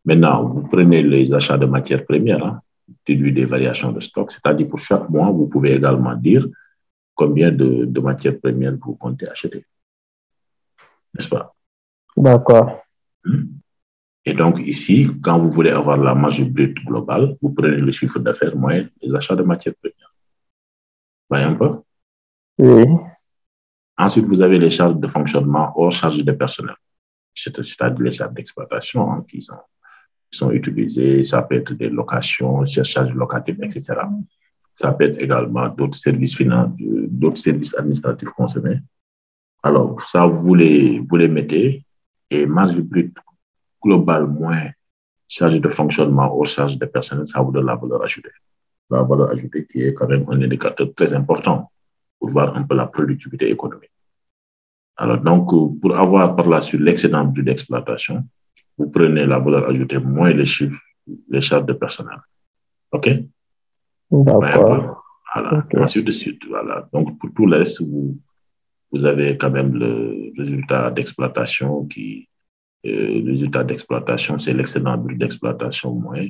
Maintenant, vous prenez les achats de matières premières, déduit des variations de stock, c'est-à-dire pour chaque mois, vous pouvez également dire combien de matières premières vous comptez acheter. N'est-ce pas? D'accord. Et donc, ici, quand vous voulez avoir la marge brute globale, vous prenez le chiffre d'affaires moyen des achats de matières premières. Voyez un peu? Oui. Ensuite, vous avez les charges de fonctionnement hors charges de personnel. C'est-à-dire les charges d'exploitation qui sont utilisées. Ça peut être des locations, charges locatives, etc. Ça peut être également d'autres services financiers, d'autres services administratifs consommés. Alors, ça, vous les mettez et marge brute globale moins charge de fonctionnement hors charge de personnel, ça vous donne la valeur ajoutée. La valeur ajoutée qui est quand même un indicateur très important pour voir un peu la productivité économique. Alors, donc, pour avoir par la suite l'excédent brut d'exploitation, vous prenez la valeur ajoutée moins les chiffres, les charges de personnel. OK? D'accord. Voilà. Okay. Ensuite de suite, voilà. Donc, pour tout le reste, vous avez quand même le résultat d'exploitation qui, le résultat d'exploitation, c'est l'excédent brut d'exploitation moins,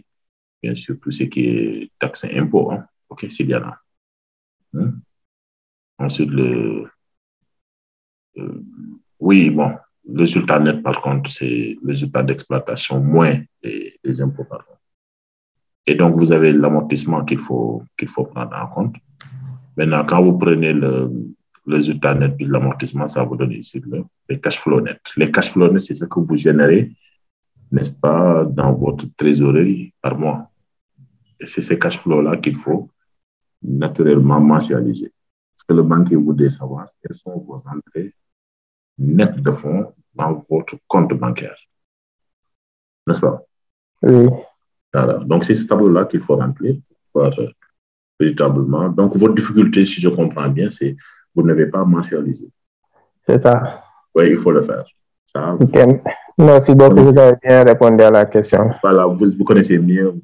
bien sûr, tout ce qui est taxe et impôt. Hein? OK, c'est bien là. Ensuite, oui, bon, le résultat net, par contre, c'est le résultat d'exploitation moins les impôts, pardon. Et donc, vous avez l'amortissement qu'il faut prendre en compte. Maintenant, quand vous prenez le résultat net puis l'amortissement, ça vous donne ici les cash flow net. Les cash flow net, c'est ce que vous générez, n'est-ce pas, dans votre trésorerie par mois. Et c'est ces cash flows-là qu'il faut naturellement mensualiser. Parce que le banquier voudrait savoir quelles sont vos entrées nettes de fonds dans votre compte bancaire. N'est-ce pas? Oui. Voilà. Donc, c'est ce tableau-là qu'il faut remplir pour véritablement. Donc, votre difficulté, si je comprends bien, c'est vous n'avez pas mensualisé. C'est ça. Oui, il faut le faire. Ça, okay. Merci beaucoup, vous avez bien répondu à la question. Voilà, vous connaissez mieux.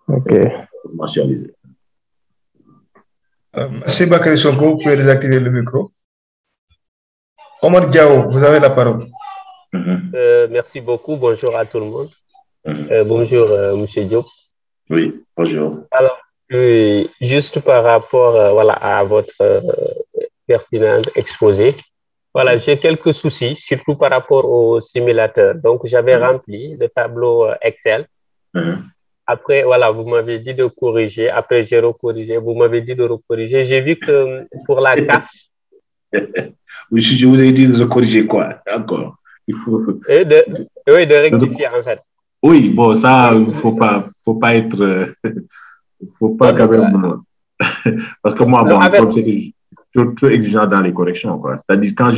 OK. Mensualiser. Merci Bakary Sonko, vous pouvez désactiver le micro. Omar Diao, vous avez la parole. Merci beaucoup, bonjour à tout le monde. Bonjour, M. Diop. Oui, bonjour. Alors, juste par rapport voilà, à votre pertinent exposé, voilà, j'ai quelques soucis, surtout par rapport au simulateur. Donc, j'avais rempli le tableau Excel. Après, voilà, vous m'avez dit de corriger. Après, j'ai recorrigé. Vous m'avez dit de recorriger. J'ai vu que pour la CAF... Oui, je vous ai dit de corriger quoi? Encore. Il faut... Oui, de rectifier, en fait. Oui, bon, ça, il ne faut pas être... faut pas quand même... Parce que moi, bon, comme c'est que je suis trop exigeant dans les corrections, quoi. C'est-à-dire, quand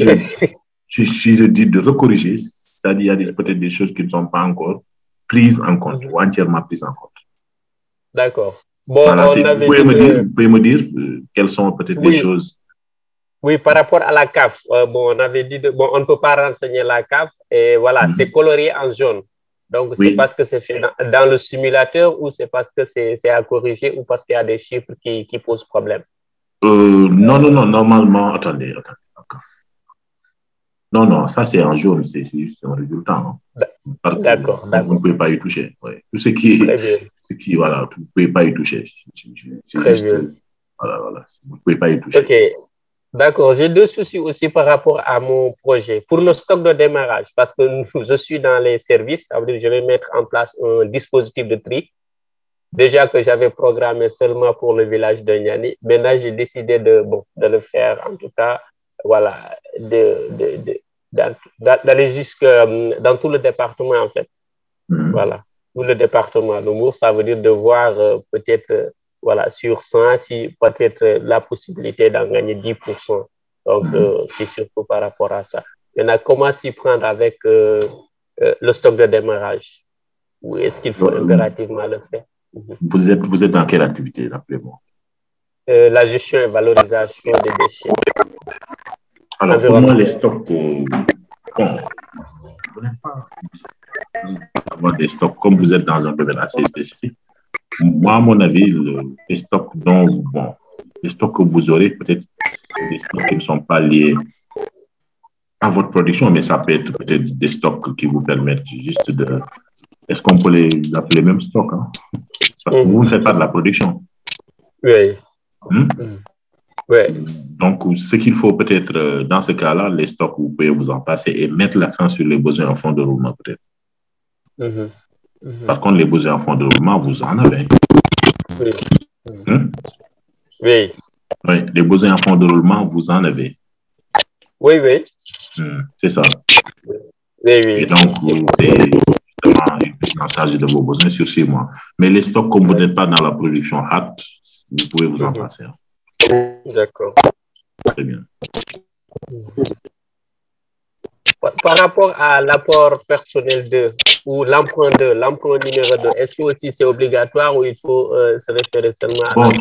si je dis de recorriger, c'est-à-dire il y a peut-être des choses qui ne sont pas encore prises en compte, ou entièrement prises en compte. D'accord. Bon, voilà, vous pouvez me dire quelles sont peut-être les choses... Oui, par rapport à la CAF, bon, on avait dit, bon, on ne peut pas renseigner la CAF, et voilà, c'est colorié en jaune. Donc, c'est parce que c'est fait dans le simulateur ou c'est parce que c'est à corriger ou parce qu'il y a des chiffres qui posent problème? Non, normalement, attendez. Non, ça c'est en jaune, c'est juste un résultat. D'accord. Vous ne pouvez pas y toucher. Ouais. Tout ce qui voilà, vous ne pouvez pas y toucher. Très bien. Voilà, vous ne pouvez pas y toucher. OK. D'accord, j'ai deux soucis aussi par rapport à mon projet. Pour le stock de démarrage, parce que je suis dans les services, ça veut dire que je vais mettre en place un dispositif de tri. Déjà que j'avais programmé seulement pour le village de Niani. Maintenant, j'ai décidé de le faire, en tout cas, voilà, d'aller jusque dans tout le département, en fait. Voilà, tout le département. L'humour, ça veut dire de voir peut-être... voilà, sur 100, si peut-être la possibilité d'en gagner 10%. Donc, c'est surtout par rapport à ça. Maintenant, comment s'y prendre avec le stock de démarrage? Ou est-ce qu'il faut impérativement le faire? Vous êtes dans quelle activité, rappelez-moi? La gestion et valorisation des déchets. Alors, pour moi, les stocks, bon, vous n'êtes pas avoir des stocks comme vous êtes dans un domaine assez spécifique. Moi, à mon avis, les stocks que vous aurez, peut-être, c'est des stocks qui ne sont pas liés à votre production, mais ça peut être peut-être des stocks qui vous permettent juste de... Est-ce qu'on peut les appeler même stocks, hein? Parce que vous ne faites pas de la production. Oui. Oui. Donc, ce qu'il faut peut-être, dans ce cas-là, les stocks, vous pouvez vous en passer et mettre l'accent sur les besoins en fonds de roulement, peut-être. Par contre, les besoins en fonds de roulement, vous en avez. Oui. Oui. Oui, les besoins en fonds de roulement, vous en avez. Oui. C'est ça. Oui. Et donc, c'est justement une prise en charge de vos besoins sur 6 mois. Mais les stocks, comme vous n'êtes pas dans la production hâte, vous pouvez vous en passer. D'accord. Très bien. Par rapport à l'apport personnel 2 ou l'emprunt 2, l'emprunt numéro 2, est-ce que aussi c'est obligatoire ou il faut se référer seulement à... Bon,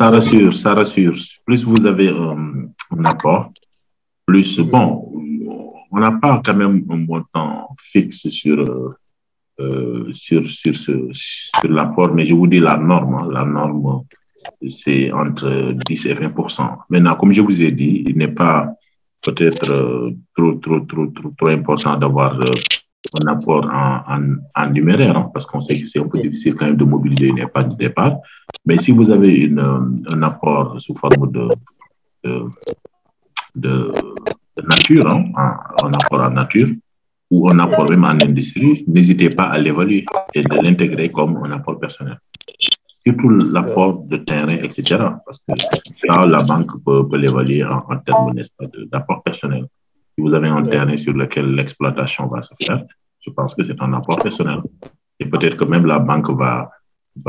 ça rassure. Plus vous avez un apport, plus, bon, on n'a pas quand même un montant fixe sur l'apport, mais je vous dis la norme. Hein, la norme, c'est entre 10 et 20%. Maintenant, comme je vous ai dit, il n'est pas peut-être trop important d'avoir un apport en numéraire, hein, parce qu'on sait que c'est un peu difficile quand même de mobiliser une épargne de départ. Mais si vous avez un apport sous forme de nature, hein, un apport en nature, ou un apport même en industrie, n'hésitez pas à l'évaluer et de l'intégrer comme un apport personnel. Surtout l'apport de terrain, etc. Parce que ça, la banque peut l'évaluer en termes, n'est-ce pas, d'apport personnel. Si vous avez un terrain sur lequel l'exploitation va se faire, je pense que c'est un apport personnel. Et peut-être que même la banque va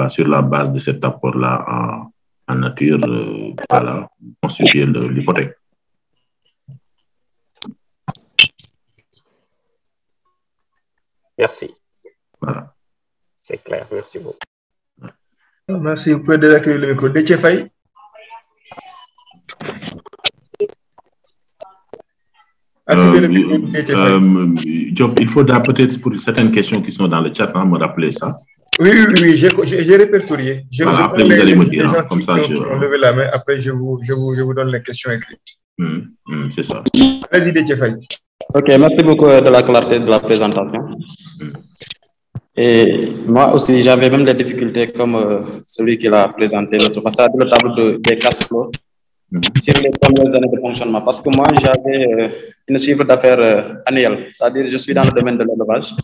sur la base de cet apport-là en nature, voilà, constituer l'hypothèque. Merci. Voilà. C'est clair, merci beaucoup. Merci, vous pouvez désactiver le micro. Déthié Faye. Activez le micro, Déthié Faye. Diop, il faudra peut-être pour certaines questions qui sont dans le chat, hein, me rappeler ça. Oui, j'ai répertorié. Voilà, après, vous allez me dire, hein, comme ça, on lever la main, après je vous donne les questions écrites. C'est ça. Vas-y, Déthié Faye. Ok, merci beaucoup de la clarté de la présentation. Et moi aussi, j'avais même des difficultés comme celui qui l'a présenté l'autre fois, c'est-à-dire le tableau des cash flows sur les premières années de fonctionnement. Parce que moi, j'avais une chiffre d'affaires annuelle, c'est-à-dire je suis dans le domaine de l'élevage.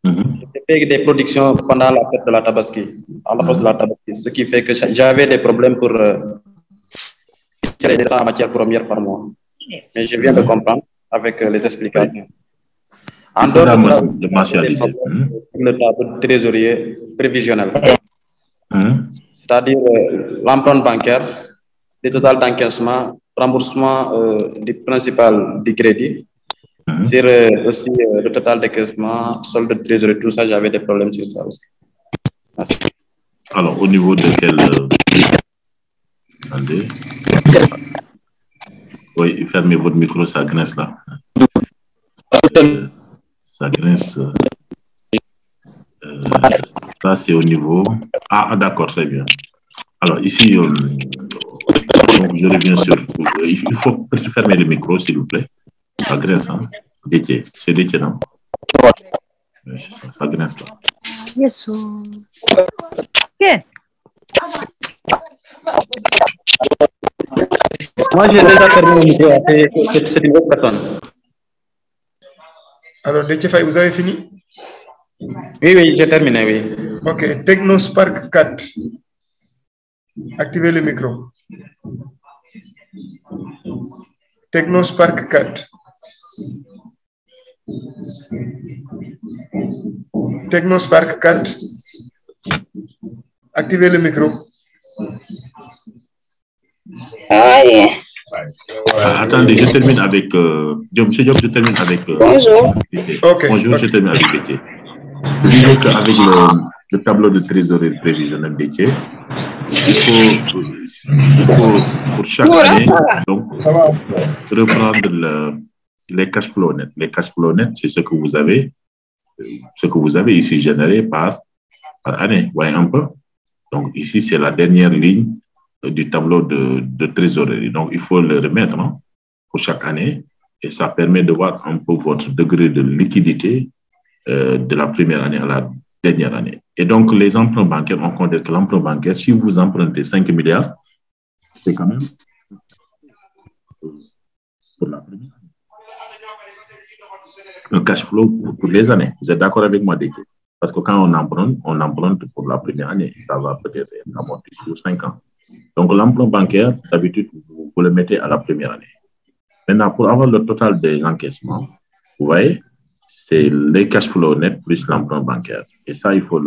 J'ai fait des productions pendant la fête de la Tabaski, à la poste de la Tabaski, ce qui fait que j'avais des problèmes pour la matière première par mois. Mais je viens de comprendre avec les explications. En dehors de cela, le tableau de trésorier prévisionnel, c'est-à-dire l'empreinte bancaire, le total d'encaissement, remboursement du principal du crédit, sur aussi le total d'encaissement, solde de trésorerie, tout ça, j'avais des problèmes sur ça aussi. Merci. Alors, au niveau de quel... Attendez. Oui, fermez votre micro, ça grince là. Ça grince. Ça, c'est au niveau... Ah, d'accord, très bien. Alors, ici, donc, je reviens sur... Il faut fermer le micro, s'il vous plaît. Ça grince, hein? Déthié. C'est Déthié, non? Ça grince là. Yes. Moi, j'ai déjà terminé le micro. C'est une autre personne. Alors, Déthié Faye, vous avez fini? Oui, j'ai terminé, oui. Ok, TechnoSpark 4. Activez le micro. TechnoSpark 4. TechnoSpark 4. Activez le micro. Attendez, je termine avec... Monsieur Diop, je termine avec... Bonjour. Okay. Bonjour, je termine avec Déthié. Je disais qu'avec le tableau de trésorerie prévisionnel Déthié, il faut pour chaque année donc, reprendre les cash flow nets. Les cash flow nets, c'est ce que vous avez ici généré par année. Vous voyez un peu? Donc ici, c'est la dernière ligne du tableau de trésorerie. Donc, il faut le remettre pour chaque année et ça permet de voir un peu votre degré de liquidité de la première année à la dernière année. Et donc, les emprunts bancaires, on compte que l'emprunt bancaire, si vous empruntez 5 milliards, c'est quand même pour la première année. Un cash flow pour les années. Vous êtes d'accord avec moi, Déthié? Parce que quand on emprunte pour la première année. Ça va peut-être être amorti sur 5 ans. Donc, l'emprunt bancaire, d'habitude, vous le mettez à la première année. Maintenant, pour avoir le total des encaissements, vous voyez, c'est les cash flow nets plus l'emprunt bancaire. Et ça, il faut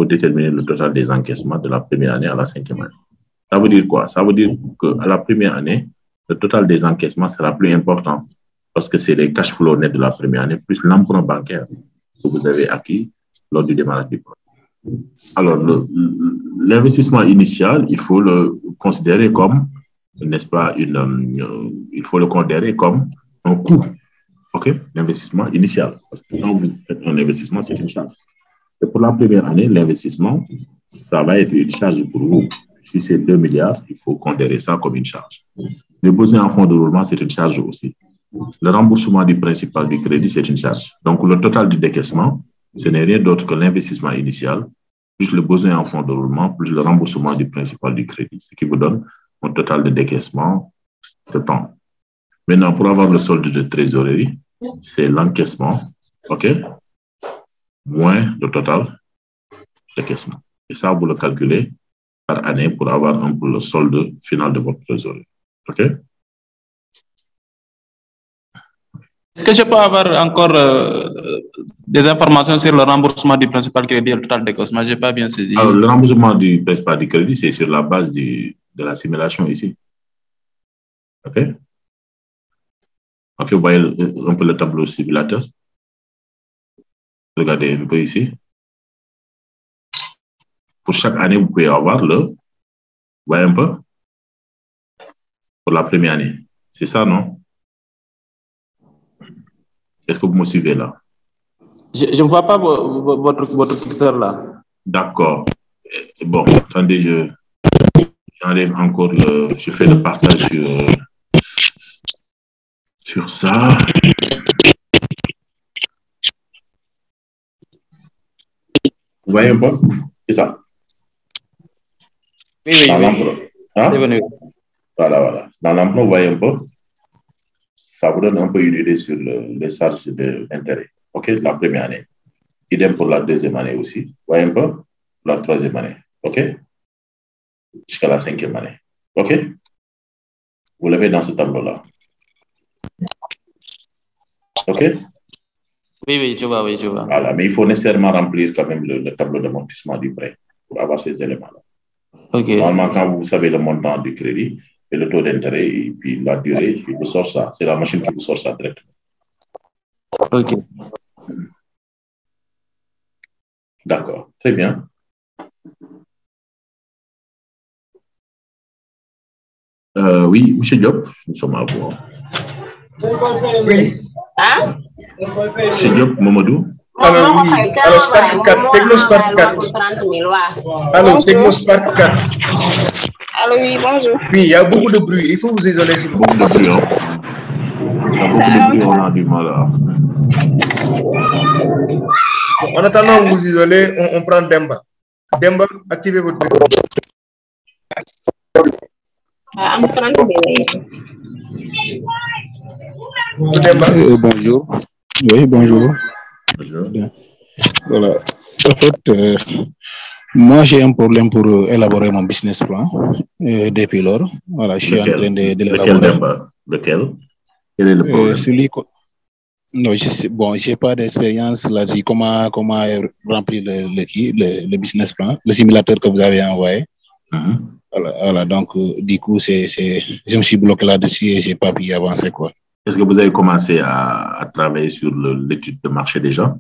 déterminer le total des encaissements de la première année à la 5e année. Ça veut dire quoi? Ça veut dire qu'à la première année, le total des encaissements sera plus important parce que c'est les cash flow nets de la première année plus l'emprunt bancaire que vous avez acquis lors du démarrage du projet. Alors, l'investissement initial, il faut le considérer comme n'est-ce pas, il faut le considérer comme un coût, ok, l'investissement initial. Parce que quand vous faites un investissement, c'est une charge. Et pour la première année, l'investissement, ça va être une charge pour vous. Si c'est 2 milliards, il faut considérer ça comme une charge. Le besoin en fonds de roulement, c'est une charge aussi. Le remboursement du principal du crédit, c'est une charge. Donc, le total du décaissement, ce n'est rien d'autre que l'investissement initial, plus le besoin en fonds de roulement, plus le remboursement du principal du crédit, ce qui vous donne un total de décaissement de temps. Maintenant, pour avoir le solde de trésorerie, c'est l'encaissement, OK, moins le total décaissement. Et ça, vous le calculez par année pour avoir un peu le solde final de votre trésorerie. OK? Est-ce que je peux avoir encore des informations sur le remboursement du principal crédit et le total décaissement? Je n'ai pas bien saisi. Alors, le remboursement du principal du crédit, c'est sur la base de la simulation ici. OK? OK, vous voyez un peu le tableau simulateur. Regardez un peu ici. Pour chaque année, vous pouvez avoir vous voyez un peu? Pour la première année. C'est ça, non? Est-ce que vous me suivez là? Je ne vois pas votre curseur là. D'accord. Bon, attendez, j'enlève encore je fais le partage sur ça. Vous voyez un peu? C'est ça? Oui. Hein? C'est venu. Voilà. Dans l'emploi, vous voyez un peu? Ça vous donne un peu une idée sur les charges d'intérêt. OK, la première année. Idem pour la deuxième année aussi. Vous voyez un peu? Pour la troisième année. OK? Jusqu'à la cinquième année. OK? Vous l'avez dans ce tableau-là. OK? Oui, je vois. Voilà, mais il faut nécessairement remplir quand même le tableau d'amortissement du prêt pour avoir ces éléments-là. OK. Normalement, quand vous savez le montant du crédit et le taux d'intérêt et puis la durée, il vous sort ça. C'est la machine qui vous sort ça directement. OK. D'accord, très bien. Oui, M. Diop, nous sommes à vous. Oui. Hein? M. Diop, Mamadou. Alors, oui. Alors, Spark 4, TechnoSpark 4. Alors, TechnoSpark 4. Allô, oui, bonjour. Oui, il y a beaucoup de bruit. Il faut vous isoler, s'il vous plaît. Beaucoup de bruit, hein? Il y a beaucoup de bruit, on a du mal à... En attendant de vous isoler, on prend Demba. Demba, activez votre micro. Bonjour. Oui, bonjour. Bonjour. Voilà. En fait, moi, j'ai un problème pour élaborer mon business plan depuis lors. Voilà, je suis en train de l'élaborer. Lequel? Quel est le problème? Non, je n'ai pas d'expérience là-dessus. Comment remplir le business plan, le simulateur que vous avez envoyé. Voilà, donc, du coup, je me suis bloqué là-dessus et je n'ai pas pu avancer, quoi. Est-ce que vous avez commencé à travailler sur l'étude de marché déjà?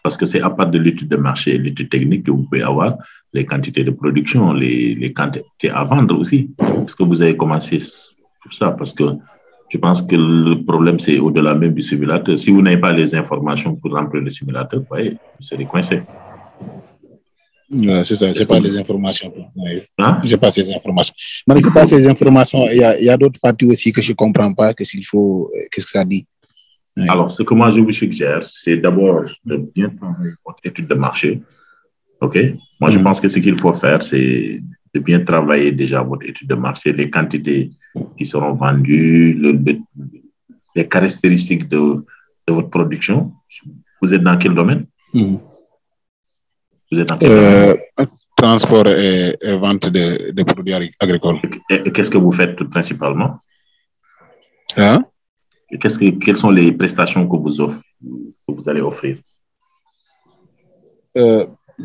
Parce que c'est à part de l'étude de marché et l'étude technique que vous pouvez avoir les quantités de production, les quantités à vendre aussi. Est-ce que vous avez commencé pour ça? Parce que je pense que le problème, c'est au-delà même du simulateur. Si vous n'avez pas les informations pour remplir le simulateur, vous voyez, vous serez coincé. C'est ça, c'est pas les informations. Hein? Je n'ai pas ces informations. Mais c'est pas ces informations. Il y a d'autres parties aussi que je ne comprends pas. Qu'est-ce que ça dit? Oui. Alors, ce que moi je vous suggère, c'est d'abord de bien travailler votre étude de marché. OK? Moi, je pense que ce qu'il faut faire, c'est de bien travailler déjà votre étude de marché, les quantités qui seront vendues, les caractéristiques de votre production. Vous êtes dans quel domaine? Vous êtes dans quel domaine? Transport et vente de produits agricoles. Et qu'est-ce que vous faites principalement? Hein? Quelles sont les prestations que vous allez offrir?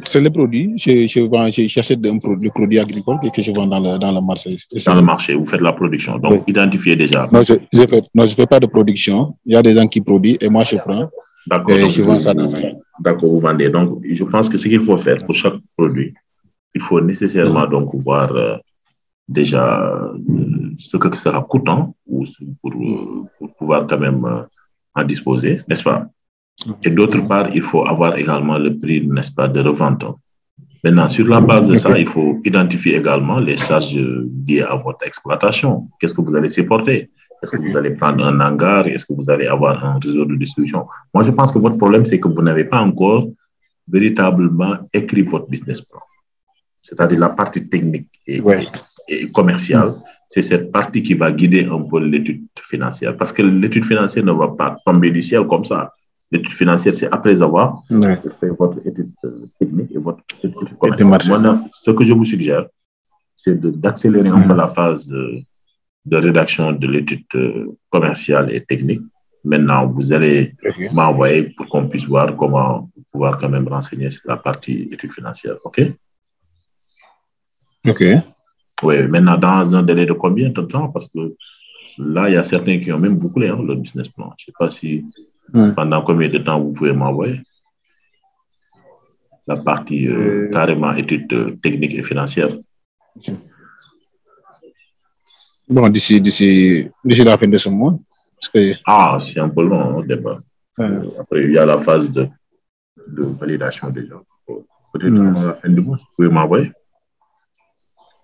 C'est les produits. J'achète le produit agricole que je vends dans le marché. Dans le marché, vous faites la production. Donc, oui. Identifiez déjà. Non, je ne fais pas de production. Il y a des gens qui produisent et moi, je prends. D'accord. Et je vends ça dans le... D'accord, vous vendez. Donc, je pense que ce qu'il faut faire pour chaque produit, il faut nécessairement donc voir déjà ce que sera coûtant pour pouvoir quand même en disposer, n'est-ce pas? Et d'autre part, il faut avoir également le prix, n'est-ce pas, de revente. Maintenant, sur la base de ça, il faut identifier également les charges liées à votre exploitation. Qu'est-ce que vous allez supporter? Est-ce que vous allez prendre un hangar? Est-ce que vous allez avoir un réseau de distribution? Moi, je pense que votre problème, c'est que vous n'avez pas encore véritablement écrit votre business plan. C'est-à-dire la partie technique et commerciale. C'est cette partie qui va guider un peu l'étude financière. Parce que l'étude financière ne va pas tomber du ciel comme ça. L'étude financière, c'est après avoir fait votre étude technique et votre étude commerciale. Moi, ce que je vous suggère, c'est d'accélérer un peu la phase de rédaction de l'étude commerciale et technique. Maintenant, vous allez m'envoyer pour qu'on puisse voir comment pouvoir quand même renseigner sur la partie étude financière. OK? OK. Oui, maintenant, dans un délai de combien de temps? Parce que là, il y a certains qui ont même bouclé le business plan. Je ne sais pas si pendant combien de temps vous pouvez m'envoyer la partie carrément étude technique et financière. Bon, d'ici la fin de ce mois. Ah, c'est un peu long, le débat. Après, il y a la phase de validation déjà. Peut-être avant la fin du mois, vous pouvez m'envoyer.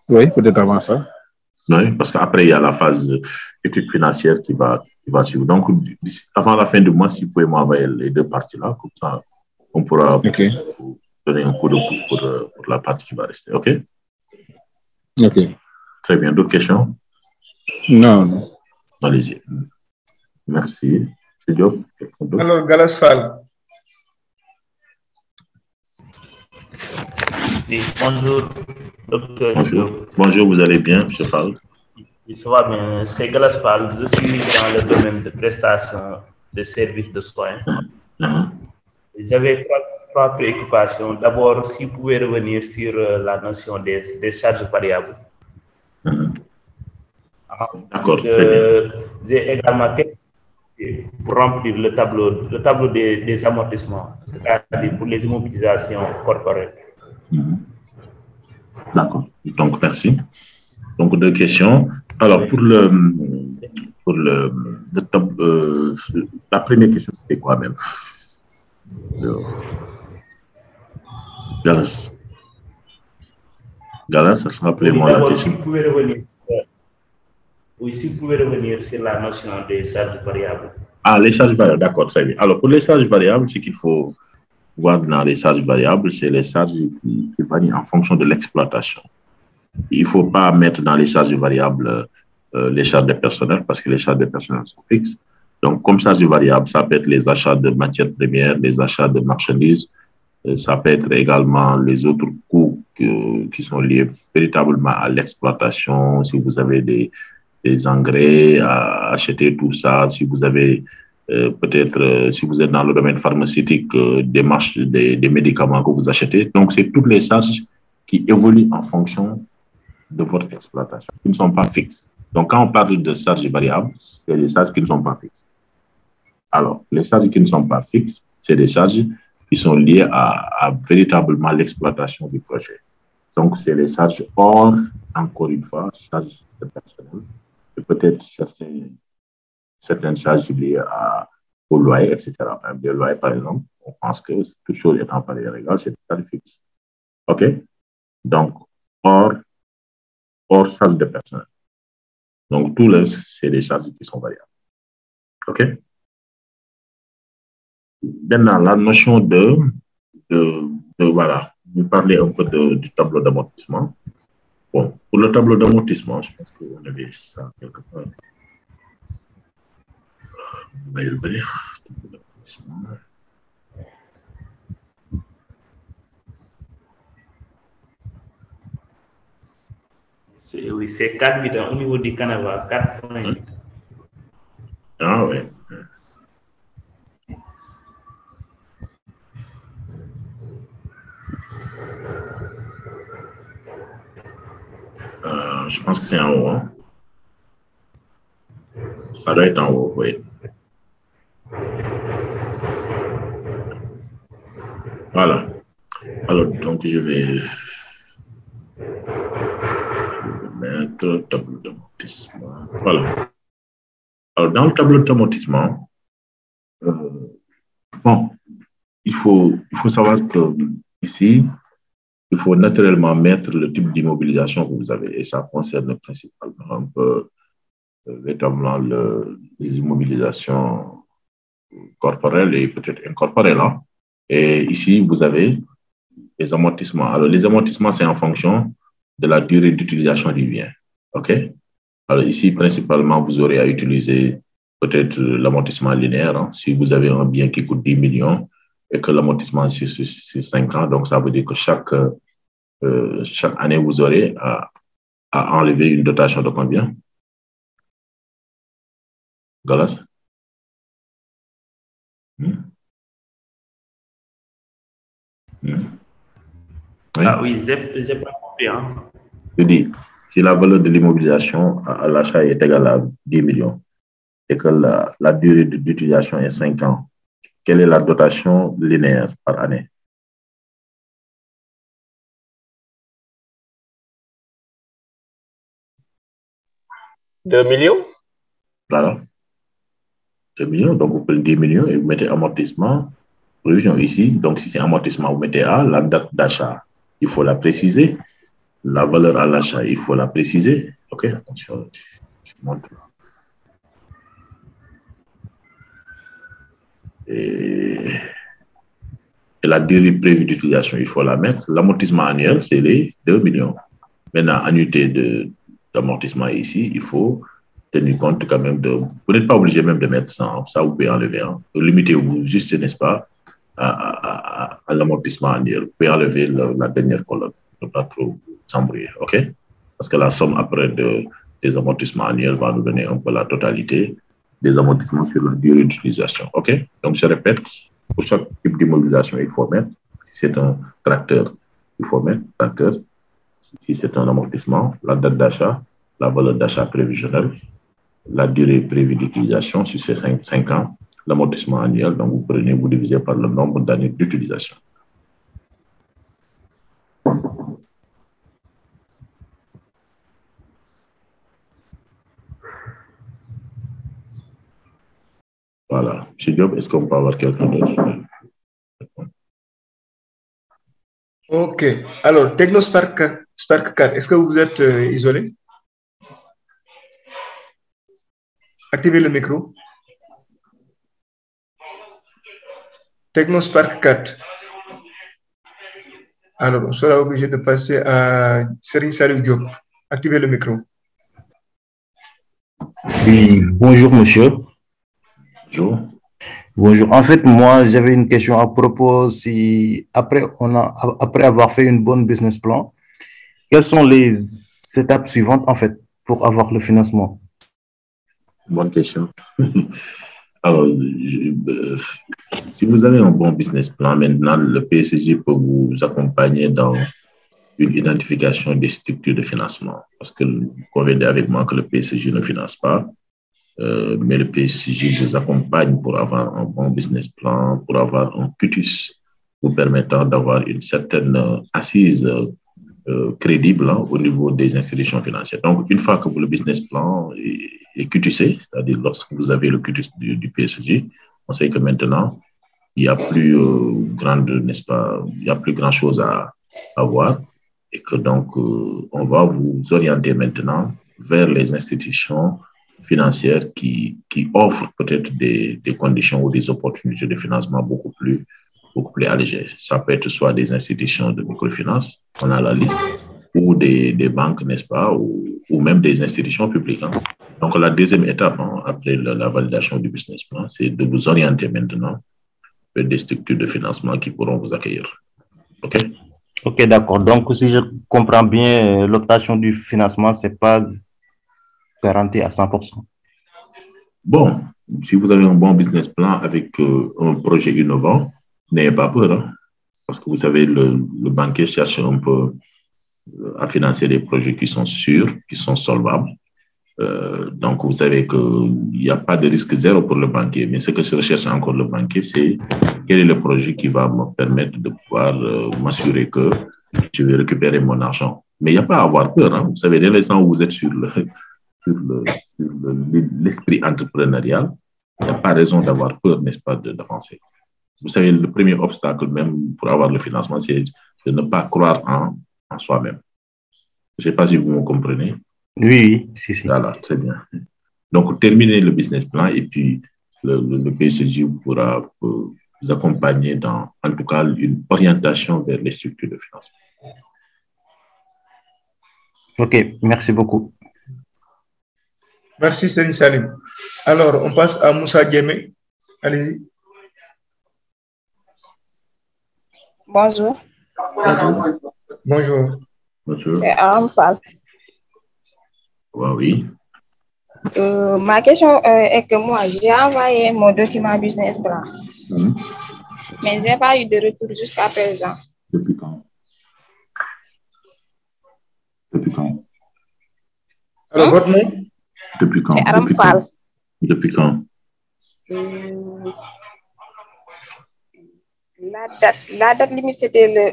Oui, peut-être avant ça. Oui, parce qu'après, il y a la phase d'étude financière qui va suivre. Donc, avant la fin du mois, si vous pouvez m'envoyer les deux parties-là, comme ça, on pourra vous donner un coup de pouce pour la partie qui va rester. OK? OK. Très bien. D'autres questions? Non. Allez-y. Merci. C'est Diop. Alors, Galas Fall. Oui, bonjour, docteur. Bonjour, vous allez bien, M. Fall? Oui, ça va bien. C'est Galas Fall. Je suis dans le domaine de prestation de services de soins. J'avais trois préoccupations. D'abord, si vous pouvez revenir sur la notion des charges variables. D'accord. J'ai également pour remplir le tableau des amortissements, c'est-à-dire pour les immobilisations corporelles. D'accord. Donc, merci. Donc, deux questions. Alors, pour la première question, c'était quoi même? Galas, rappelez-moi la question. Si vous pouvez revenir. Oui, si vous pouvez revenir sur la notion des charges variables. Ah, les charges variables, d'accord, très bien. Alors, pour les charges variables, ce qu'il faut voir dans les charges variables, c'est les charges qui varient en fonction de l'exploitation. Il ne faut pas mettre dans les charges variables les charges de personnel parce que les charges de personnel sont fixes. Donc, comme charge variable, ça peut être les achats de matières premières, les achats de marchandises, ça peut être également les autres coûts qui sont liés véritablement à l'exploitation. Si vous avez des engrais à acheter, tout ça, si vous avez peut-être, si vous êtes dans le domaine pharmaceutique, des médicaments que vous achetez. Donc, c'est toutes les charges qui évoluent en fonction de votre exploitation, qui ne sont pas fixes. Donc, quand on parle de charges variables, c'est des charges qui ne sont pas fixes. Alors, les charges qui ne sont pas fixes, c'est des charges qui sont liées à véritablement l'exploitation du projet. Donc, c'est les charges hors, encore une fois, charges de personnel, et peut-être certaines charges liées au loyer, etc. Même le loyer, par exemple, on pense que toute chose étant par égale, c'est des charges fixes. OK? Donc, hors charges de personnel. Donc, tout le reste, c'est des charges qui sont variables. OK? Maintenant, la notion voilà, vous parlez un peu du tableau d'amortissement. Bon, pour le tableau d'amortissement, je pense qu'on avait ça quelque part. On va y revenir. Oui, c'est 4 au niveau du Canava, 4.8. Ah oui. Je pense que c'est en haut. Hein? Ça doit être en haut, oui. Voilà. Alors, donc, je vais mettre notre tableau d'amortissement. Voilà. Alors, dans le tableau d'amortissement, bon, il faut savoir que ici, il faut naturellement mettre le type d'immobilisation que vous avez, et ça concerne principalement un peu véritablement les immobilisations corporelles et peut-être incorporelles. Hein. Et ici, vous avez les amortissements. Alors, les amortissements, c'est en fonction de la durée d'utilisation du bien. OK? Alors, ici, principalement, vous aurez à utiliser peut-être l'amortissement linéaire. Hein. Si vous avez un bien qui coûte 10 millions et que l'amortissement est sur 5 ans, donc ça veut dire que chaque année, vous aurez à enlever une dotation de combien? Galas? Oui. Ah oui, j'ai pas compris. Hein. Je dis, si la valeur de l'immobilisation à l'achat est égale à 10 millions et que la durée d'utilisation est 5 ans, quelle est la dotation linéaire par année? $2 millions? Voilà. 2 millions, donc vous prenez 10 millions et vous mettez amortissement, provision ici. Donc, si c'est amortissement, vous mettez A, la date d'achat, il faut la préciser. La valeur à l'achat, il faut la préciser. OK, attention, je montre. Et la durée prévue d'utilisation, il faut la mettre. L'amortissement annuel, c'est les 2 millions. Maintenant, annuité d'amortissement ici, il faut tenir compte quand même de... Vous n'êtes pas obligé même de mettre ça, vous pouvez enlever. Hein. Limitez-vous juste, n'est-ce pas, à l'amortissement annuel. Vous pouvez enlever la dernière colonne, ne pas trop s'embrouiller, OK? Parce que la somme après des amortissements annuels va nous donner un peu la totalité des amortissements sur la durée d'utilisation, OK? Donc, je répète, pour chaque type d'immobilisation, il faut mettre, si c'est un tracteur, il faut mettre tracteur, si c'est un amortissement, la date d'achat, la valeur d'achat prévisionnelle, la durée prévue d'utilisation, si c'est 5 ans, l'amortissement annuel, donc vous prenez, vous divisez par le nombre d'années d'utilisation. Voilà. M. Diop, est-ce qu'on peut avoir quelqu'un d'autre? OK. Alors, TechnoSpark 4, est-ce que vous êtes isolé? Activez le micro. TechnoSpark 4. Alors, on sera obligé de passer à Serigne Salif Diop. Activez le micro. Oui, bonjour monsieur. Bonjour. Bonjour. En fait, moi, j'avais une question à propos. Après avoir fait une bonne business plan, quelles sont les étapes suivantes, en fait, pour avoir le financement? Bonne question. Alors, si vous avez un bon business plan, maintenant, le PSJ peut vous accompagner dans une identification des structures de financement. Parce que vous convenez avec moi que le PSJ ne finance pas, mais le PSJ vous accompagne pour avoir un bon business plan, pour avoir un cutus vous permettant d'avoir une certaine assise crédible au niveau des institutions financières. Donc, une fois que le business plan est cutusé, c'est-à-dire lorsque vous avez le cutus du PSJ, on sait que maintenant, il n'y a plus n'est-ce pas, il n'y a plus grand-chose à voir et que donc, on va vous orienter maintenant vers les institutions financières qui offrent peut-être des conditions ou des opportunités de financement beaucoup plus allégées. Ça peut être soit des institutions de microfinance, on a la liste, ou des banques, n'est-ce pas, ou même des institutions publiques. Hein. Donc, la deuxième étape, hein, après la validation du business plan, c'est de vous orienter maintenant vers des structures de financement qui pourront vous accueillir. OK? OK, d'accord. Donc, si je comprends bien, l'obtention du financement, ce n'est pas garanti à 100%. Bon, si vous avez un bon business plan avec un projet innovant, n'ayez pas peur. Hein, parce que vous savez, le banquier cherche un peu à financer des projets qui sont sûrs, qui sont solvables. Donc, vous savez qu'il n'y a pas de risque zéro pour le banquier. Mais ce que je recherche encore le banquier, c'est quel est le projet qui va me permettre de pouvoir m'assurer que je vais récupérer mon argent. Mais il n'y a pas à avoir peur. Hein. Vous savez, dès l'instant où vous êtes sur l'esprit entrepreneurial, il n'y a pas raison d'avoir peur, n'est-ce pas, d'avancer. Vous savez, le premier obstacle même pour avoir le financement, c'est de ne pas croire en soi-même. Je ne sais pas si vous me comprenez. Oui, si. Voilà, très bien. Donc, terminez le business plan et puis le PSJ pourra vous accompagner dans, en tout cas, une orientation vers les structures de financement. OK, merci beaucoup. Merci, Serigne Salim. Alors, on passe à Moussa Diémé. Allez-y. Bonjour. Bonjour. Bonjour. C'est Aram Fall. Oui. Ma question est que moi, j'ai envoyé mon document business plan, mais je n'ai pas eu de retour jusqu'à présent. Depuis quand? Alors, votre nom? Depuis quand? C'est Aram Fall. Depuis quand? La date limite, c'était le...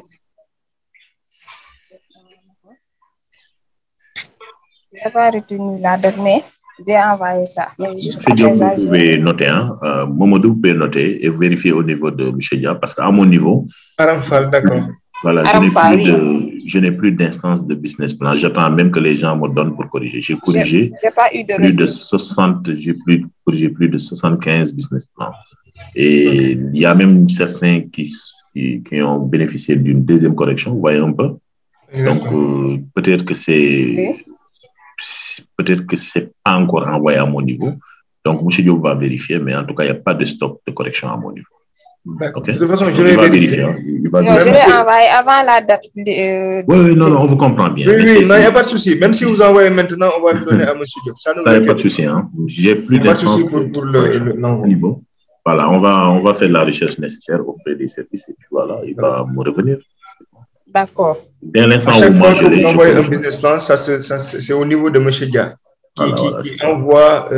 Je n'ai pas retenu la date, mais j'ai envoyé ça. Mais jusqu'à présent, vous pouvez noter, hein? Mamadou, vous pouvez noter et vérifier au niveau de M. Dia, parce qu'à mon niveau... Aram Fall, d'accord. Voilà, je n'ai plus d'instance de business plan. J'attends même que les gens me donnent pour corriger. J'ai corrigé plus de 60, j'ai corrigé plus de 75 business plans. Et il y a même certains qui ont bénéficié d'une deuxième correction, vous voyez un peu. Donc, peut-être que c'est pas encore envoyé à mon niveau. Donc, M. Diop va vérifier, mais en tout cas, il n'y a pas de stock de correction à mon niveau. D'accord. Okay. De toute façon, je vais vérifier. Non, je l'ai envoyé avant la date. Oui, non, on vous comprend bien. Oui, non, il n'y a pas de souci. Même si vous envoyez maintenant, on va le donner à M. Diop. Ça, il n'y a pas de souci. Hein. J'ai plus d'instance pour le niveau. Voilà, on va faire la recherche nécessaire auprès des services et puis voilà, il va me revenir. D'accord. Dès l'instant où moi je vous envoie un business plan, c'est au niveau de M. Dia. Qui envoie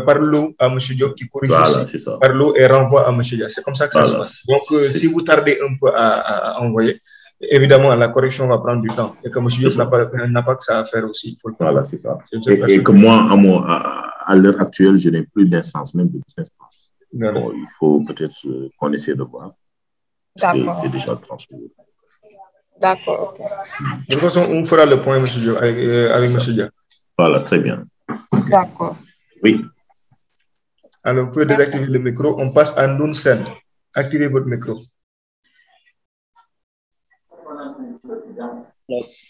par l'eau à M. Diop, qui corrige aussi par l'eau et renvoie à M. Dia. C'est comme ça que ça se passe. Donc, si vous tardez un peu à envoyer, évidemment, la correction va prendre du temps et que M. Diop n'a pas que ça à faire aussi. Voilà, c'est ça. Et que moi, à l'heure actuelle, je n'ai plus d'instance même de business plan. Bon, il faut peut-être qu'on essaie de voir. Parce que c'est déjà transmis. D'accord. Okay. De toute façon, on fera le point, M. Diop, avec M. Dia. Voilà, très bien. D'accord. Oui. Alors, vous pouvez désactiver le micro. On passe à Noun Sen. Activez votre micro.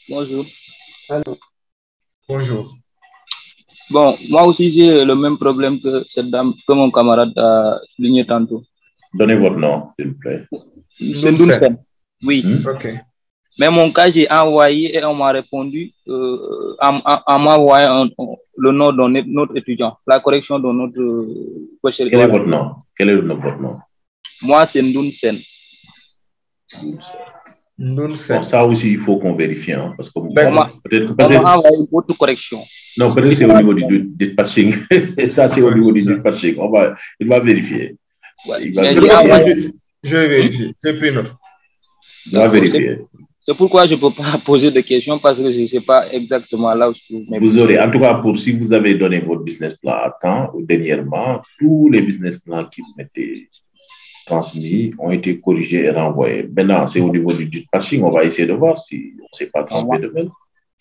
Bonjour. Allô. Bonjour. Bon, moi aussi, j'ai le même problème que cette dame, que mon camarade a souligné tantôt. Donnez votre nom, s'il vous plaît. C'est Noun Sen. Oui. OK. Mais mon cas, j'ai envoyé et on m'a répondu en m'envoyant le nom de notre étudiant, la correction de notre question. Quel est votre nom? Quel est votre nom? Moi, c'est Ndoun Sen. Ndoun Sen. Bon, ça aussi, il faut qu'on vérifie. Hein, parce que on m'a envoyé votre correction. Non, peut-être c'est au niveau du dispatching. Et ça, c'est au niveau du dispatching. Il va vérifier. Ouais, je vais vérifier. J'ai pris note. Il va vérifier. C'est pourquoi je ne peux pas poser de questions parce que je ne sais pas exactement là où je trouve. Vous aurez, en tout cas, si vous avez donné votre business plan à temps, ou dernièrement, tous les business plans qui m'étaient transmis ont été corrigés et renvoyés. Maintenant, c'est au niveau du dispatching, on va essayer de voir si on ne s'est pas trompé de même.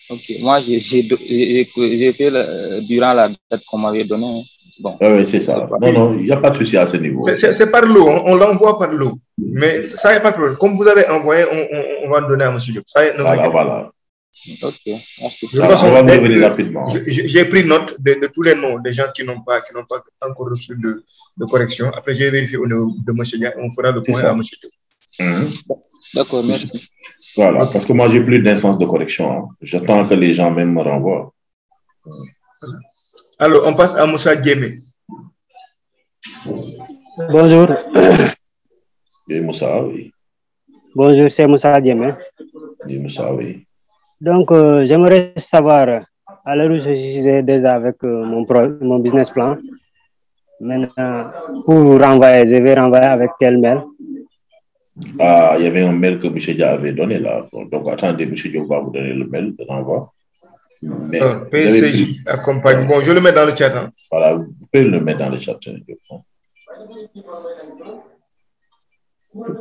Ok, moi, j'ai fait durant la date qu'on m'avait donnée. Bon. Oui, c'est ça. Non, il n'y a pas de souci à ce niveau. C'est par l'eau, on l'envoie par l'eau. Mais ça, il n'y a pas de problème. Comme vous avez envoyé, on va le donner à M. Diop. Voilà. Ok, merci. De toute façon, on va revenir rapidement. J'ai pris note de tous les noms des gens qui n'ont pas encore reçu de correction. Après, j'ai vérifié au niveau de M. Dia. On fera le point à M. Diop. D'accord, merci. Voilà, parce que moi, j'ai plus d'instance de correction. Hein. J'attends que les gens même me renvoient. Alors, on passe à Moussa Diémé. Bonjour. Oui, Moussa, oui. Bonjour, c'est Moussa Diémé. Oui, Moussa, oui. Donc, j'aimerais savoir, à l'heure où je suis déjà avec mon business plan, maintenant, pour renvoyer, je vais renvoyer avec quel mail? Ah, il y avait un mail que M. Dia avait donné là. Donc, attendez, M. Dia va vous donner le mail de renvoi. PCJ accompagne. Bon, je le mets dans le chat. Hein. Voilà, vous pouvez le mettre dans le chat.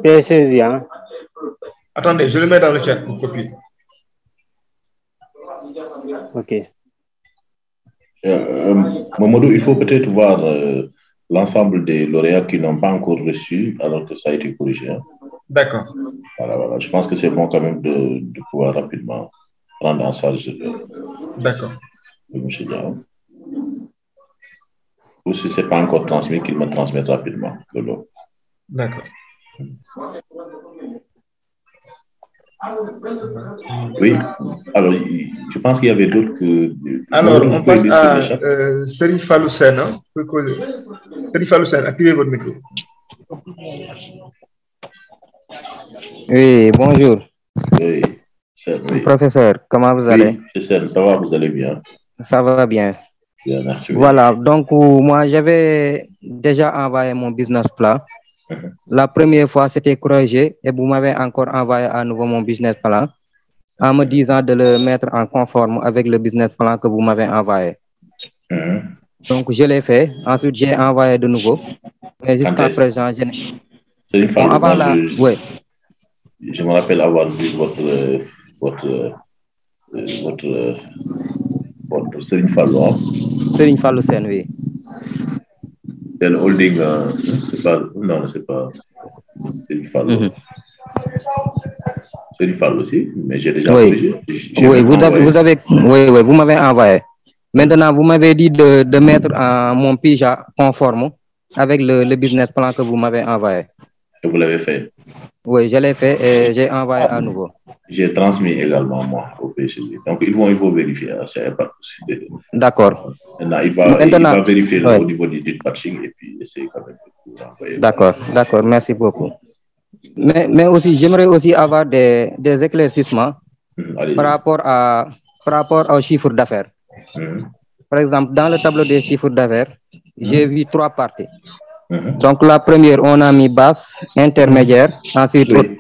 PCJ, hein? Attendez, je le mets dans le chat pour copier. Ok. Mamadou, il faut peut-être voir l'ensemble des lauréats qui n'ont pas encore reçu alors que ça a été corrigé. Hein. D'accord. Voilà. Je pense que c'est bon quand même de pouvoir rapidement prendre en charge. D'accord. M. Dia. Ou si ce n'est pas encore transmis, qu'il me transmette rapidement. D'accord. Oui, alors je pense qu'il y avait d'autres que... Alors, on passe à Serif Faloussen. Hein? Serif Faloussen, activez votre micro. Oui, bonjour. Oui, oui. Professeur, comment vous allez? Ça va, vous allez bien? Ça va bien. Bien, merci. Voilà, donc moi j'avais déjà envoyé mon business plan. La première fois, c'était corrigé et vous m'avez encore envoyé à nouveau mon business plan en me disant de le mettre en conforme avec le business plan que vous m'avez envoyé. Donc, je l'ai fait. Ensuite, j'ai envoyé de nouveau. Mais jusqu'à présent, je n'ai... Bon, avant la... Oui. Je me rappelle avoir vu votre Serigne Fallou. Hein? Serigne Fallou Sen, oui. C'est le holding, c'est pas... Non, c'est pas Serigne Fallou. Serigne Fallou aussi, mais j'ai déjà corrigé. Oui, vous m'avez envoyé. Maintenant, vous m'avez dit de mettre mon PIJA conforme avec le business plan que vous m'avez envoyé. Et vous l'avez fait? Oui, je l'ai fait et j'ai envoyé à nouveau. J'ai transmis également, moi, au PCJ. Donc, il faut vérifier. C'est pas possible. D'accord. Maintenant, il va vérifier au niveau du dispatching et puis essayer quand même de envoyer. D'accord. Merci beaucoup. Mais aussi, j'aimerais aussi avoir des éclaircissements par rapport au chiffre d'affaires. Par exemple, dans le tableau des chiffres d'affaires, j'ai vu 3 parties. Donc, la première, on a mis basse, intermédiaire, ensuite haute.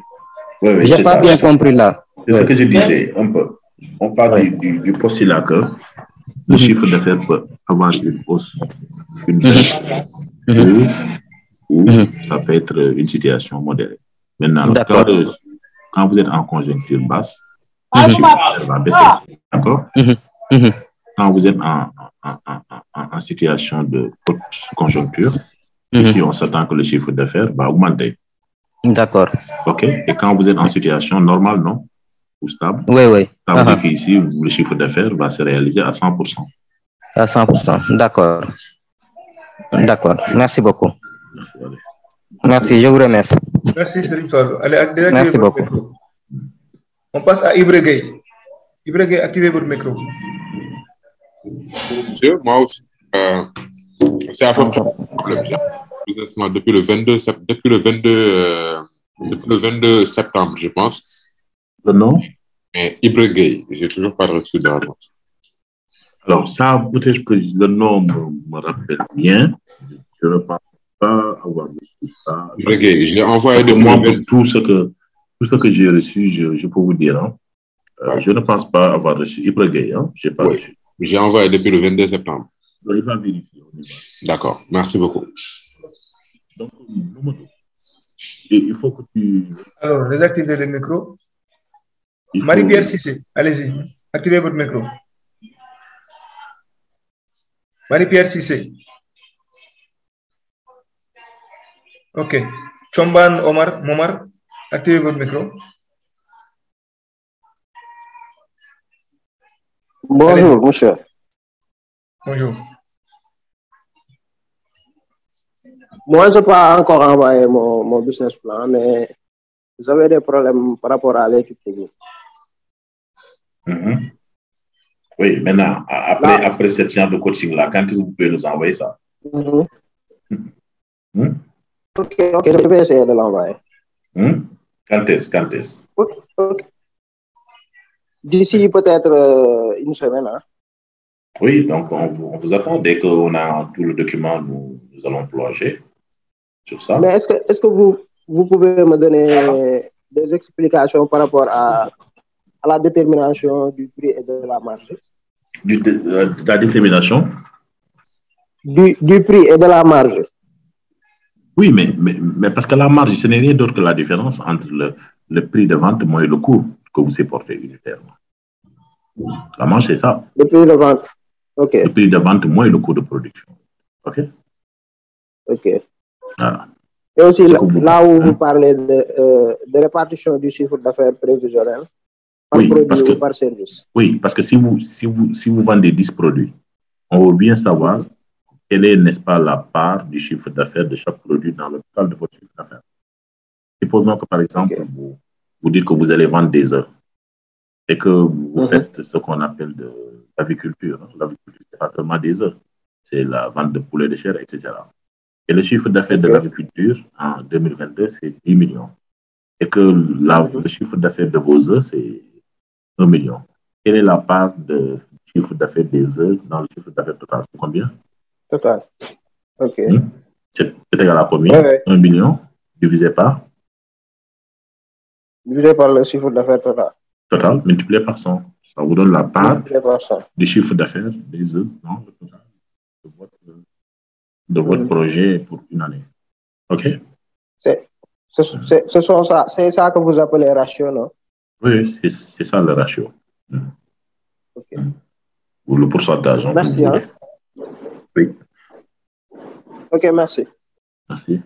Oui, je n'ai pas bien compris là. C'est ce que je disais un peu. On parle du postulat que le chiffre d'affaires peut avoir une hausse, une baisse, ou ça peut être une situation modérée. Maintenant, quand vous êtes en conjoncture basse, le chiffre d'affaires va baisser. D'accord? Quand vous êtes en situation de haute conjoncture, ici, on s'attend que le chiffre d'affaires va augmenter. D'accord. OK. Et quand vous êtes en situation normale, non? Ou stable? Oui. Ça veut dire qu'ici, le chiffre d'affaires va se réaliser à 100%. À 100%. D'accord. Merci beaucoup. Merci, je vous remercie. Merci, Serigne Fallou. Allez, merci beaucoup. Micro. On passe à Ibra Gueye. Ibra Gueye, activez votre micro. Monsieur, moi aussi, c'est à peu près un problème. Depuis le 22 septembre, je pense. Le nom? Mais Ibra Gueye, j'ai toujours pas reçu de réponse. Alors, ça, peut-être que le nom me rappelle bien. Je ne pense pas avoir reçu ça. Ibra Gueye, je l'ai envoyé de moi. Tout ce que j'ai reçu, je peux vous dire. Hein. Je ne pense pas avoir reçu Ibra Gueye. Hein. Je n'ai pas reçu. J'ai envoyé depuis le 22 septembre. Il va vérifier. D'accord, merci beaucoup. Donc, il faut que tu... Alors, désactivez le micro. Marie-Pierre Cissé, allez-y, activez votre micro. Marie-Pierre Cissé. OK. Chomban Momar, activez votre micro. Bonjour, monsieur. Bonjour. Moi, je n'ai pas encore envoyé mon business plan, mais j'avais des problèmes par rapport à l'équipe technique. Oui, maintenant, après cette séance de coaching-là, quand est-ce que vous pouvez nous envoyer ça? Ok, je vais essayer de l'envoyer. Quand est-ce? Ok. D'ici peut-être une semaine. Hein? Oui, donc on vous attend. Dès qu'on a tout le document, nous allons plonger sur ça. Mais est-ce que vous vous pouvez me donner des explications par rapport à la détermination du prix et de la marge? De la détermination? Du prix et de la marge. Oui, mais parce que la marge, ce n'est rien d'autre que la différence entre le prix de vente moins le coût que vous supportez unitairement. La marge, c'est ça. Le prix de vente. OK. Le prix de vente moins le coût de production. OK? OK. Voilà. Et aussi, là où vous parlez de répartition du chiffre d'affaires prévisionnel par produit ou par service. Oui, parce que si vous vendez 10 produits, on veut bien savoir quelle est, n'est-ce pas, la part du chiffre d'affaires de chaque produit dans le total de votre chiffre d'affaires. Supposons que, par exemple, vous dites que vous allez vendre des œufs et que vous faites ce qu'on appelle de l'aviculture. L'aviculture, ce n'est pas seulement des œufs, c'est la vente de poulet de chair, etc. Et le chiffre d'affaires de l'agriculture en 2022, c'est 10 millions. Et que le chiffre d'affaires de vos œufs, c'est 1 million. Quelle est la part de chiffre d'affaires des œufs dans le chiffre d'affaires total? C'est combien? Total. OK. C'est égal à combien? 1 million divisé par? Divisé par le chiffre d'affaires total. Total, multiplié par 100. Ça vous donne la part du chiffre d'affaires des œufs dans le total de votre projet pour une année. OK? C'est ça que vous appelez ratio, non? Oui, c'est ça le ratio. OK. Ou le pourcentage. Merci. Hein? Oui. OK, merci. Merci.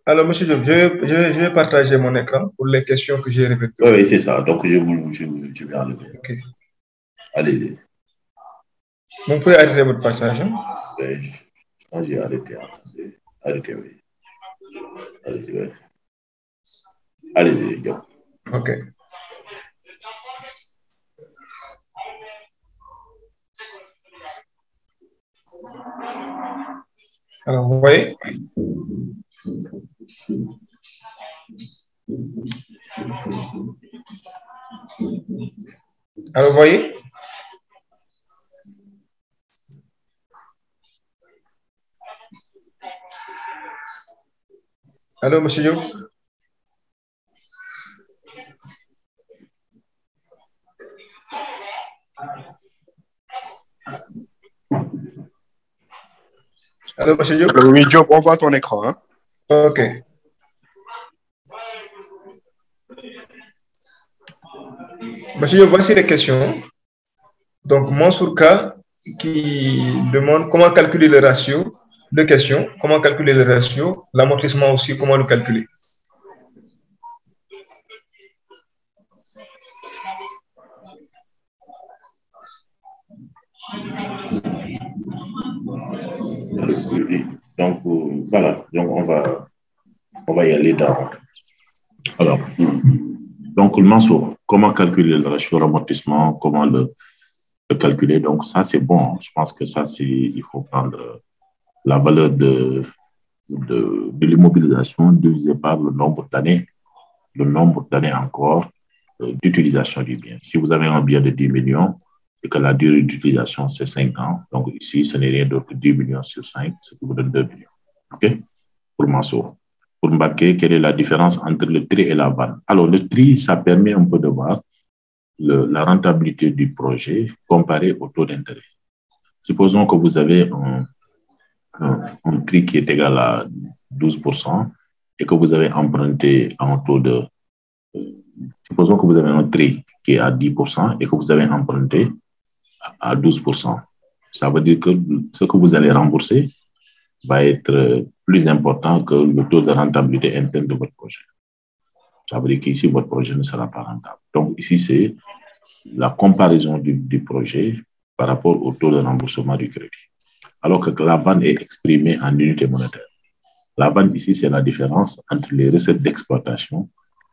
Alors, monsieur Diop, je vais partager mon écran pour les questions que j'ai répétées. Oui, c'est ça. Donc, je vais enlever. OK. Allez-y. Vous pouvez arrêter votre partage. Hein? Oui, j'ai arrêté. Arrêtez, oui. Allez-y, oui. Allez-y, Diop. OK. Alors, vous voyez? Alors, vous voyez? Allô, monsieur Diop? Allô, monsieur Diop? Oui, Diop, on voit ton écran. Hein? OK. Monsieur Diop, voici les questions. Donc, Mansourka qui demande comment calculer le ratio. Deux questions. Comment calculer le ratio? L'amortissement aussi, comment le calculer? Donc, voilà. Donc, on va y aller dans. Alors, donc, le Mansour, comment calculer le ratio d'amortissement? Comment le calculer? Donc, ça, c'est bon. Je pense que ça, il faut prendre la valeur de l'immobilisation divisé par le nombre d'années encore d'utilisation du bien. Si vous avez un bien de 10 millions et que la durée d'utilisation, c'est 5 ans, donc ici, ce n'est rien d'autre que 10 millions sur 5, ce qui vous donne 2 millions. OK? Pour Mansour. Pour Mbaké, quelle est la différence entre le tri et la vanne? Alors, le tri, ça permet un peu de voir la rentabilité du projet comparée au taux d'intérêt. Supposons que vous avez un tri qui est égal à 12% et que vous avez emprunté à un taux de... supposons que vous avez un tri qui est à 10% et que vous avez emprunté à 12%. Ça veut dire que ce que vous allez rembourser va être plus important que le taux de rentabilité interne de votre projet. Ça veut dire qu'ici, votre projet ne sera pas rentable. Donc, ici, c'est la comparaison du projet par rapport au taux de remboursement du crédit. Alors que la vanne est exprimée en unité monétaire. La vanne, ici, c'est la différence entre les recettes d'exploitation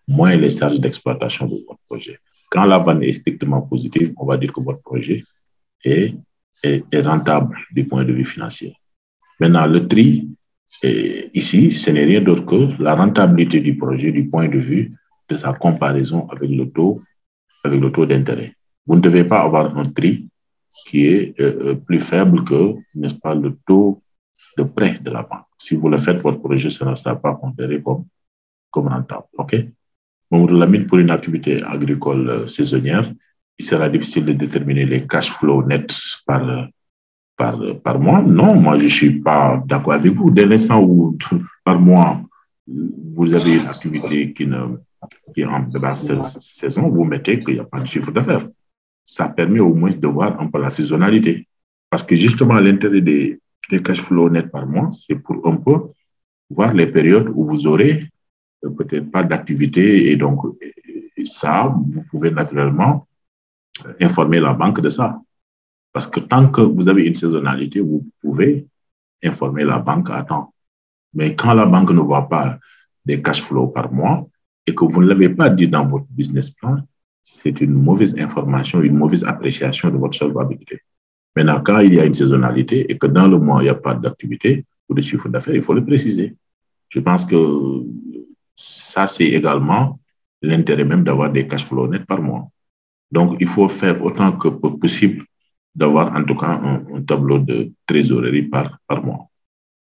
moins les charges d'exploitation de votre projet. Quand la vanne est strictement positive, on va dire que votre projet est rentable du point de vue financier. Maintenant, le tri, ici, ce n'est rien d'autre que la rentabilité du projet du point de vue de sa comparaison avec le taux d'intérêt. Vous ne devez pas avoir un tri qui est plus faible que, n'est-ce pas, le taux de prêt de la banque. Si vous le faites, votre projet ne sera pas considéré comme rentable. OK? Pour une activité agricole saisonnière, il sera difficile de déterminer les cash flows nets par mois. Non, moi, je ne suis pas d'accord avec vous. Dès l'instant où, par mois, vous avez une activité qui est en basse saison, vous mettez qu'il n'y a pas de chiffre d'affaires. Ça permet au moins de voir un peu la saisonnalité. Parce que justement, l'intérêt des cash flows nets par mois, c'est pour un peu voir les périodes où vous aurez peut-être pas d'activité. Et donc, ça, vous pouvez naturellement informer la banque de ça. Parce que tant que vous avez une saisonnalité, vous pouvez informer la banque à temps. Mais quand la banque ne voit pas des cash flows par mois et que vous ne l'avez pas dit dans votre business plan, c'est une mauvaise information, une mauvaise appréciation de votre solvabilité. Maintenant, quand il y a une saisonnalité et que dans le mois, il n'y a pas d'activité ou de chiffre d'affaires, il faut le préciser. Je pense que ça, c'est également l'intérêt même d'avoir des cash flows nets par mois. Donc, il faut faire autant que possible d'avoir en tout cas un tableau de trésorerie par mois.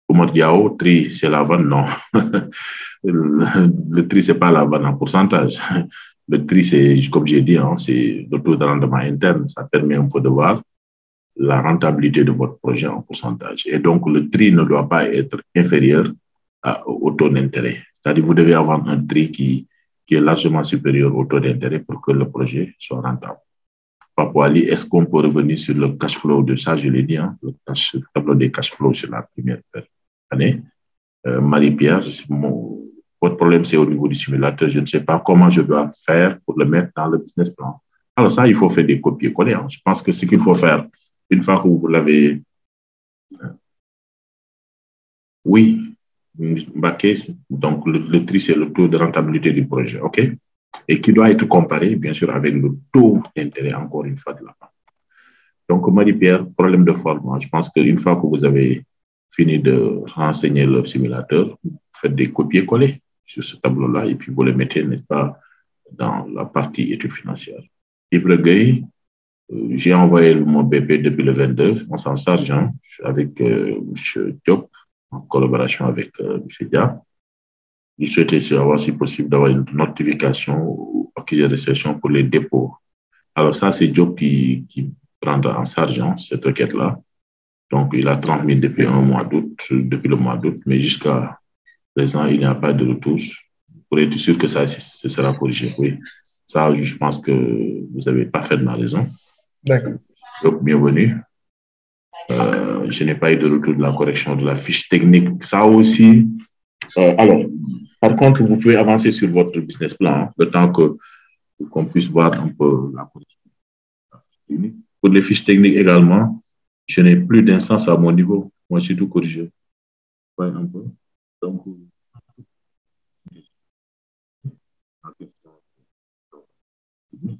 Au mois de Yao, tri, c'est la vente, non. Le tri, ce n'est pas la vente en pourcentage. Le tri, c'est, comme j'ai dit, c'est le taux de rendement interne. Ça permet un peu de voir la rentabilité de votre projet en pourcentage. Et donc, le tri ne doit pas être inférieur au taux d'intérêt. C'est-à-dire vous devez avoir un tri qui est largement supérieur au taux d'intérêt pour que le projet soit rentable. Papouali, est-ce qu'on peut revenir sur le cash flow de ça? Je l'ai dit, le tableau des cash flows sur la première année. Marie-Pierre, votre problème, c'est au niveau du simulateur. Je ne sais pas comment je dois faire pour le mettre dans le business plan. Alors ça, il faut faire des copier-coller. Je pense que ce qu'il faut faire, une fois que vous l'avez... Oui, donc le tri, c'est le taux de rentabilité du projet, OK? Et qui doit être comparé, bien sûr, avec le taux d'intérêt, encore une fois, de la banque. Donc, Marie-Pierre, problème de forme. Je pense qu'une fois que vous avez fini de renseigner le simulateur, vous faites des copier-coller sur ce tableau-là et puis vous le mettez, n'est-ce pas, dans la partie études financières. Yves Gueye, j'ai envoyé mon BP depuis le 22, on s'en charge avec M. Diop, en collaboration avec M. Dia. Il souhaitait savoir si possible d'avoir une notification ou accusé de session pour les dépôts. Alors ça, c'est Diop qui prendra en charge cette requête-là. Donc, il a 30 000 depuis le mois d'août, mais jusqu'à présent, il n'y a pas de retour. Pour être sûr que ça ce sera corrigé, oui. Ça, je pense que vous avez parfaitement raison. D'accord. Donc, bienvenue. Je n'ai pas eu de retour de la correction de la fiche technique. Ça aussi. Alors, par contre, vous pouvez avancer sur votre business plan, le temps qu'on puisse voir un peu la correction de la fiche technique. Pour les fiches techniques également, je n'ai plus d'instance à mon niveau. Moi, je suis tout corrigé. Ouais, un peu. Donc, il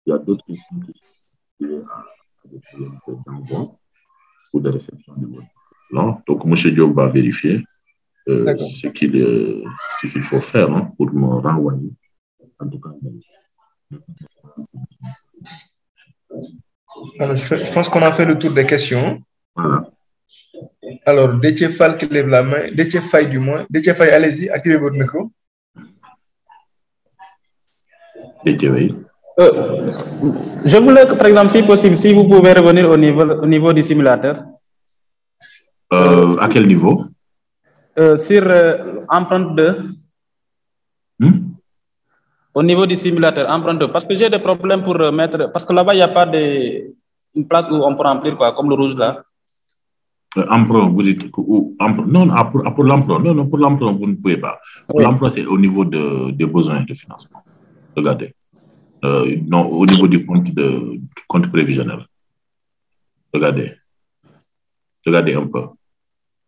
y a d'autres questions qui sont liées à des problèmes d'envoi ou de réception de votre plan. Donc, M. Diop va vérifier ce qu'il faut faire pour me renvoyer. En tout cas, alors, je pense qu'on a fait le tour des questions. Voilà. Alors, Déthié Fall qui lève la main. Déthié Faye, du moins. Déthié Faye, allez-y, activez votre micro. Déthié, oui. Je voulais que, par exemple, si possible, si vous pouvez revenir au niveau du simulateur. À quel niveau? Sur empreinte 2. Au niveau du simulateur, empreinte 2. Parce que j'ai des problèmes pour mettre... Parce que là-bas, il n'y a pas une place où on peut remplir, quoi, comme le rouge là. Emprunt, vous dites... Non, pour l'emprunt. Non, pour l'emprunt, vous ne pouvez pas. Pour l'emprunt, c'est au niveau des besoins de financement. Regardez. Non, au niveau du compte prévisionnel. Regardez. Regardez un peu.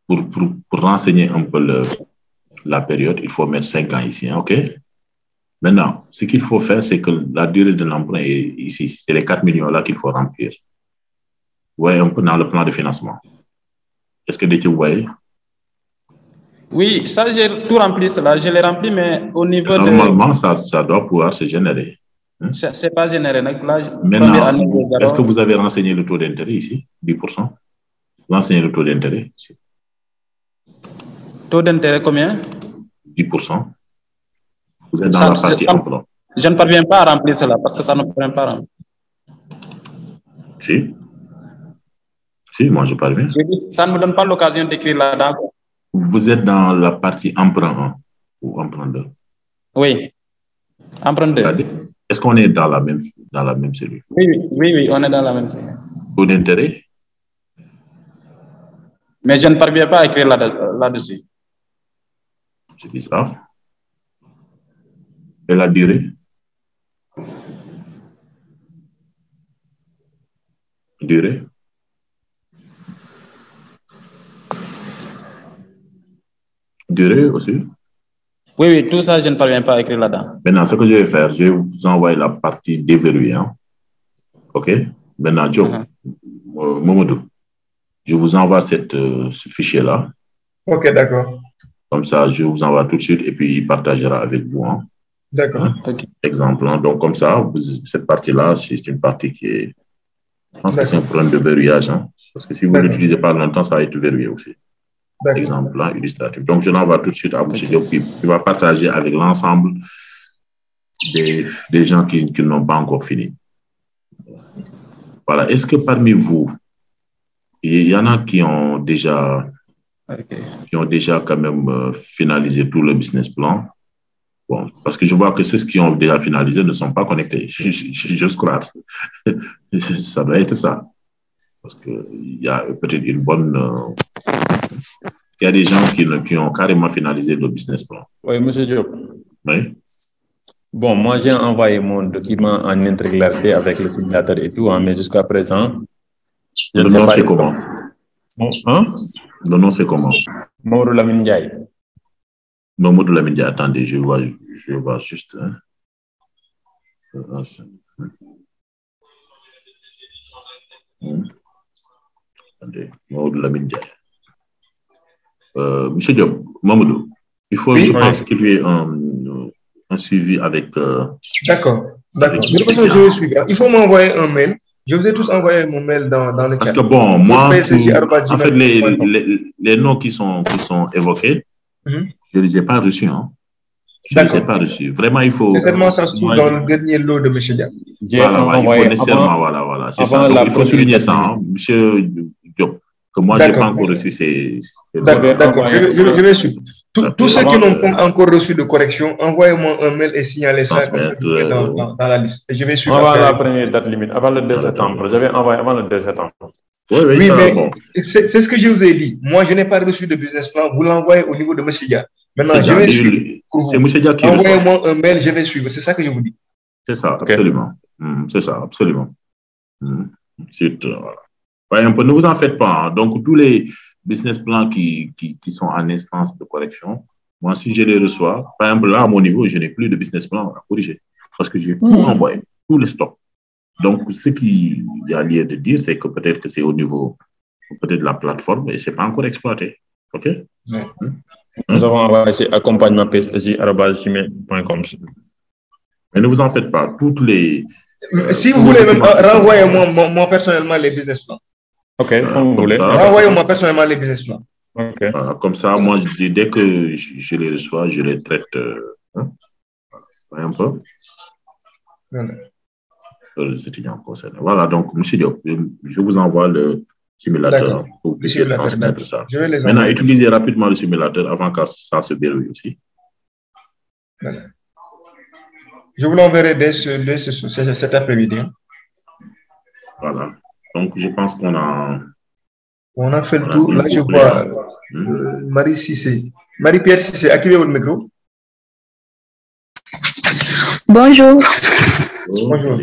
Pour renseigner un peu la période, il faut mettre 5 ans ici, OK? Maintenant, ce qu'il faut faire, c'est que la durée de l'emprunt est ici. C'est les 4 millions-là qu'il faut remplir. Vous voyez un peu dans le plan de financement. Est-ce que vous voyez? Oui, ça, j'ai tout rempli, cela. Je l'ai rempli, mais au niveau Normalement, ça doit pouvoir se générer. Ce n'est pas généré. Maintenant, est-ce que vous avez renseigné le taux d'intérêt ici, 10%? Renseigner le taux d'intérêt. Taux d'intérêt combien? 10%. Vous êtes dans la partie emploi. Je ne parviens pas à remplir cela parce que ça ne prend pas remplir. Si. Si, moi je parviens. Ça ne me donne pas l'occasion d'écrire là-dedans. Vous êtes dans la partie emprunt 1 ou emprunt 2? Oui. Emprunt 2. Est-ce qu'on est dans la même cellule? Oui, on est dans la même cellule. Taux d'intérêt? Mais je ne parviens pas à écrire là-dessus. C'est bizarre. Et la durée? Durée? Durée aussi? Oui, tout ça, je ne parviens pas à écrire là-dedans. Maintenant, ce que je vais faire, je vais vous envoyer la partie déverrouillée. Hein? OK? Maintenant, Joe, Momodou, je vous envoie ce fichier-là. OK, d'accord. Comme ça, je vous envoie tout de suite et puis il partagera avec vous. Hein? D'accord. Hein? Okay. Exemple. Hein? Donc, comme ça, cette partie-là, c'est une partie qui est... Je pense que c'est un problème de verrouillage. Hein? Parce que si vous ne l'utilisez pas longtemps, ça va être verrouillé aussi. Exemple là, illustratif. Donc, je l'envoie tout de suite à M. Diop, qui va partager avec l'ensemble des gens qui n'ont pas encore fini. Voilà. Est-ce que parmi vous, il y en a qui ont déjà quand même finalisé tout le business plan? Bon, parce que je vois que ceux qui ont déjà finalisé ne sont pas connectés. Je crois. Ça doit être ça. Parce qu'il y a peut-être une bonne... il y a des gens qui ont carrément finalisé le business plan. Oui, M. Diop. Oui. Bon, moi, j'ai envoyé mon document en intégralité avec le simulateur et tout, hein, mais jusqu'à présent... Le nom, c'est comment? Hein? Le nom, c'est comment? Mamadou Lamine Ndiaye. Mamadou Lamine Ndiaye, attendez, je vois juste... Hein. Attendez, Mamadou Lamine Ndiaye. Monsieur Diop, Mamadou, il faut, je pense qu'il y ait un suivi avec... D'accord. De toute façon, je vais suivre. Il faut m'envoyer un mail. Je vous ai tous envoyé mon mail dans le chat. Parce que bon, moi, en fait, les noms qui sont évoqués, je ne les ai pas reçus. Hein. Je ne les ai pas reçus. Vraiment, il faut... Certainement, ça se trouve dans le dernier lot de M. Diop. Voilà, il faut nécessairement, voilà. C'est ça. Donc, il faut souligner ça, hein, M. Diop. Que moi, je n'ai pas encore reçu ces... D'accord, je vais suivre. Tous ceux qui n'ont pas encore reçu de correction, envoyez-moi un mail et signalez ça dans la liste. Et je vais suivre. Avant la première date limite, avant le 2 septembre. J'avais envoyé avant le 2 septembre. Oui, mais c'est ce que je vous ai dit. Moi, je n'ai pas reçu de business plan. Vous l'envoyez au niveau de M. Dia. Maintenant, je vais suivre. C'est M. Dia qui envoyez-moi un mail, je vais suivre. C'est ça que je vous dis. C'est ça, absolument. C'est ça, absolument. Ensuite, voilà. Ouais, un peu, ne vous en faites pas. Hein. Donc, tous les business plans qui sont en instance de correction, moi, si je les reçois, par exemple, là, à mon niveau, je n'ai plus de business plan à corriger parce que j'ai tout envoyé, tout le stock. Donc, ce qu'il y a lieu de dire, c'est que peut-être que c'est au niveau de la plateforme et ce n'est pas encore exploité. OK? Nous avons envoyé accompagnement.psj@gmail.com. Mais ne vous en faites pas. Toutes les... Si vous voulez, renvoyez-moi personnellement les business plans. OK, vous voulez. Renvoyez-moi personnellement les business plans. Okay. Voilà, comme ça, moi, dès que je les reçois, je les traite un peu. Les étudiants concernés. Voilà, donc, M. Diop, je vous envoie le simulateur pour transmettre ça. Maintenant, utilisez rapidement le simulateur avant que ça se verrouille aussi. Voilà. Je vous l'enverrai dès cet après-midi. Voilà. Donc, je pense qu'on a... On a fait le tour. Là, je vois Marie Cissé. Marie-Pierre Cissé, activez votre micro. Bonjour. Bonjour.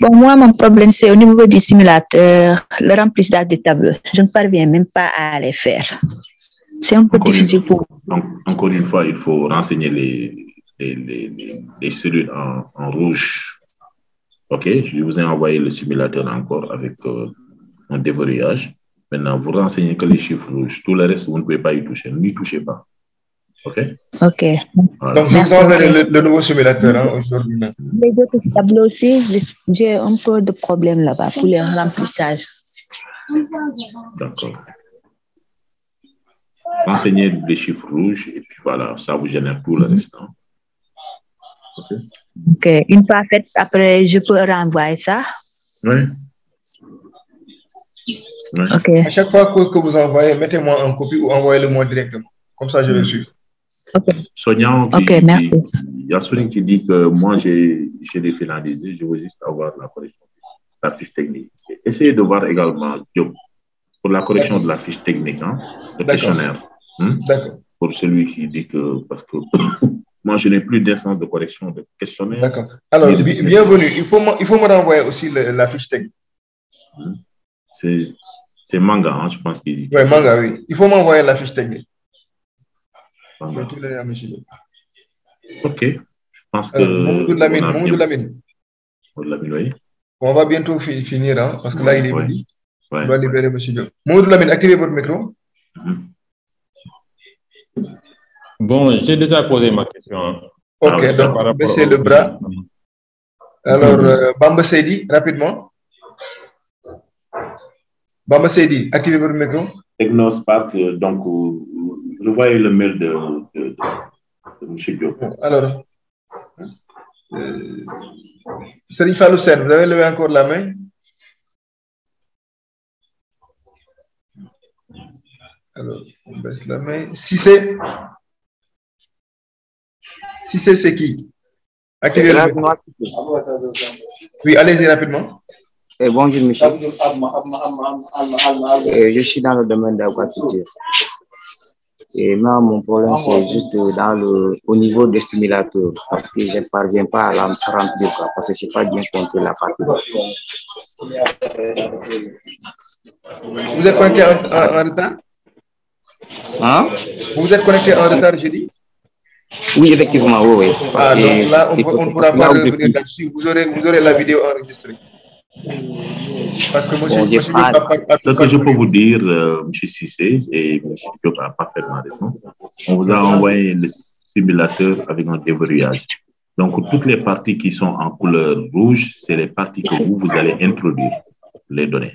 Bon, moi, mon problème, c'est au niveau du simulateur, le remplissage des tableaux. Je ne parviens même pas à les faire. C'est un peu difficile pour moi. Encore une fois, il faut renseigner les cellules en rouge. OK, je vous ai envoyé le simulateur encore avec un déverrouillage. Maintenant, vous renseignez que les chiffres rouges. Tout le reste, vous ne pouvez pas y toucher. N'y touchez pas. OK? OK. Voilà. Donc, je vous enverrai le nouveau simulateur aujourd'hui. Les autres tableaux aussi, j'ai un peu de problème là-bas pour les remplissages. D'accord. Renseignez les chiffres rouges et puis voilà, ça vous génère tout le restant. Ok, une fois faite, après, je peux renvoyer ça. Oui. Okay. À chaque fois que vous envoyez, mettez-moi en copie ou envoyez-le-moi directement. Comme ça, je vais suivre. Okay. Sonia, merci. Il y a Sonia qui dit que moi, j'ai finalisé, je veux juste avoir la correction de la fiche technique. Essayez de voir également, Diop, pour la correction de la fiche technique, hein, le questionnaire. D'accord. Pour celui qui dit que, parce que moi, je n'ai plus d'instance de correction de questionnaire. D'accord. Alors, bienvenue. Il faut me renvoyer aussi la fiche technique. C'est Manga, hein, je pense qu'il dit. Oui, Manga, oui. Il faut m'envoyer la fiche technique. Manga. Ok. Je pense que. Mamoudou Lamine. Oui. On va bientôt finir, hein, parce que là, il est midi. Ouais. On doit libérer M. Diop. Mamoudou Lamine, activez votre micro. Bon, j'ai déjà posé ma question. Hein. Ok, donc, baissez le bras. Alors, Bamba Seydi, rapidement. Bamba Seydi, activez votre micro. Technospark, donc, vous voyez le mail de M. Diop. Alors, Serif Aloussen, vous avez levé encore la main? Alors, on baisse la main. Cissé, c'est qui? Activez le micro. Oui, allez-y rapidement. Bonjour, Michel. Je suis dans le domaine de l'agriculture. Et moi, mon problème, c'est juste au niveau des stimulateurs, parce que je ne parviens pas à la remplir, parce que je n'ai pas bien compris la partie. Vous êtes connecté en retard? Hein? Vous êtes connecté en retard, j'ai dit? Oui, effectivement, oui. Donc là, on ne pourra pas revenir là-dessus. Vous aurez la vidéo enregistrée. Parce que monsieur ce que je peux vous dire, M. Cissé, et M. Diop a parfaitement raison, on vous a envoyé le simulateur avec un déverrouillage. Donc, toutes les parties qui sont en couleur rouge, c'est les parties que vous allez introduire les données.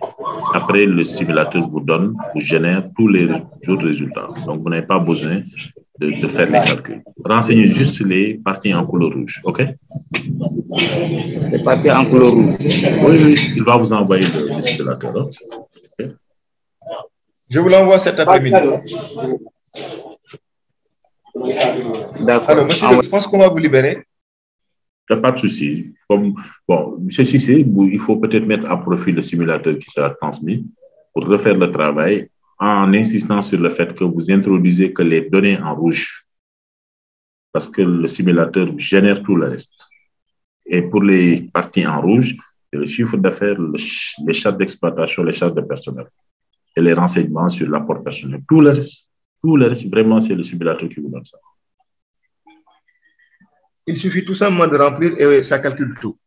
Après, le simulateur vous génère tous les autres résultats. Donc, vous n'avez pas besoin de faire les calculs. Renseignez juste les parties en couleur rouge, OK? Les parties en couleur rouge. Oui, il va vous envoyer le simulateur. Hein? Okay. Je vous l'envoie cet après-midi. D'accord. Alors, monsieur, je pense qu'on va vous libérer. Il n'y a pas de souci. Bon, M. Cissé, il faut peut-être mettre à profit le simulateur qui sera transmis pour refaire le travail en insistant sur le fait que vous introduisez que les données en rouge, parce que le simulateur génère tout le reste. Et pour les parties en rouge, le chiffre d'affaires, les chartes d'exploitation, les chartes de personnel et les renseignements sur l'apport personnel. Tout le reste, vraiment, c'est le simulateur qui vous donne ça. Il suffit tout simplement de remplir et ça calcule tout.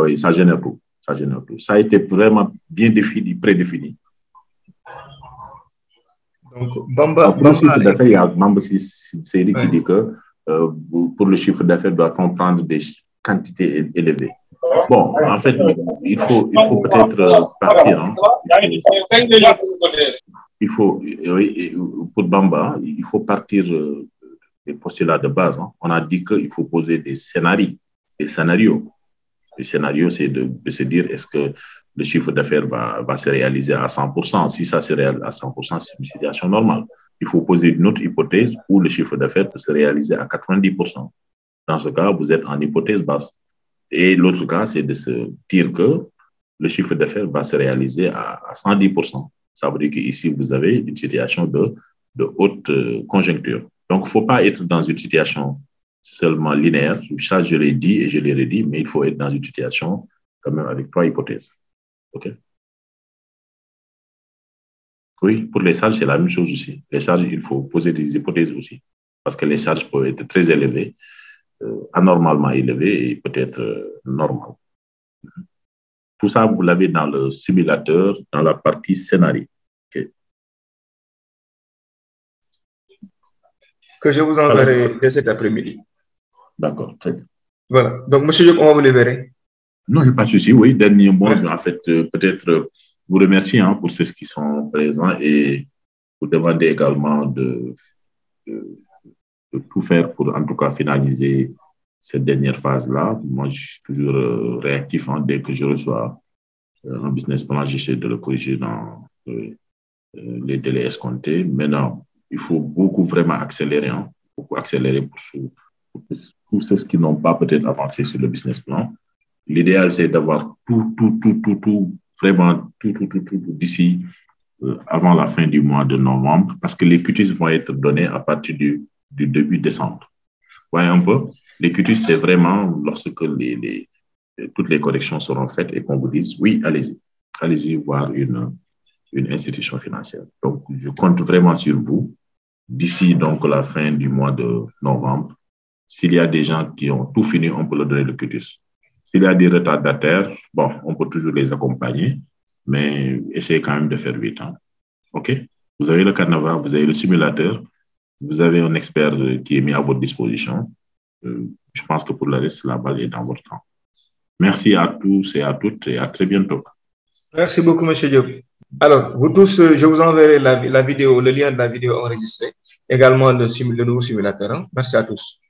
Oui, ça génère tout. Ça a été vraiment bien défini, prédéfini. Donc, Bamba, il y a Bamba Seydi qui dit que pour le chiffre d'affaires, doit-on prendre des quantités élevées. Bon, en fait, il faut peut-être partir. Hein. Pour Bamba, il faut partir des postulats de base. Hein. On a dit qu'il faut poser des scénarios. Les scénarios, c'est de se dire, est-ce que le chiffre d'affaires va se réaliser à 100%. Si ça se réalise à 100%, c'est une situation normale. Il faut poser une autre hypothèse où le chiffre d'affaires peut se réaliser à 90%. Dans ce cas, vous êtes en hypothèse basse. Et l'autre cas, c'est de se dire que le chiffre d'affaires va se réaliser à 110%. Ça veut dire qu'ici, vous avez une situation de haute conjoncture. Donc, il ne faut pas être dans une situation seulement linéaire. Ça, je l'ai dit et je l'ai redit, mais il faut être dans une situation quand même avec 3 hypothèses. OK? Oui, pour les charges, c'est la même chose aussi. Les charges, il faut poser des hypothèses aussi. Parce que les charges peuvent être très élevées, anormalement élevées et peut-être normales. Tout ça, vous l'avez dans le simulateur, dans la partie scénario. Okay. Que je vous enverrai dès cet après-midi. D'accord, très bien. Voilà. Donc, monsieur Diop, on va vous libérer. Non, il n'y a pas de souci. Oui, dernier mot, en fait, peut-être vous remercie pour ceux qui sont présents et vous demandez également de tout faire pour, en tout cas, finaliser cette dernière phase-là. Moi, je suis toujours réactif. Dès que je reçois un business plan, j'essaie de le corriger dans les délais escomptés. Maintenant, il faut vraiment accélérer, beaucoup accélérer pour tous ceux qui n'ont pas peut-être avancé sur le business plan. L'idéal, c'est d'avoir tout d'ici avant la fin du mois de novembre, parce que les cutis vont être donnés à partir du début décembre. Voyez un peu, les cutis, c'est vraiment lorsque toutes les corrections seront faites et qu'on vous dise, oui, allez-y voir une institution financière. Donc, je compte vraiment sur vous d'ici donc la fin du mois de novembre. S'il y a des gens qui ont tout fini, on peut leur donner le cutis. S'il y a des retardataires, bon, on peut toujours les accompagner, mais essayez quand même de faire vite. OK? Vous avez le carnaval, vous avez le simulateur, vous avez un expert qui est mis à votre disposition. Je pense que pour le reste, la balle est dans votre camp. Merci à tous et à toutes et à très bientôt. Merci beaucoup, M. Diop. Alors, vous tous, je vous enverrai la vidéo, le lien de la vidéo enregistrée, également le nouveau simulateur. Merci à tous.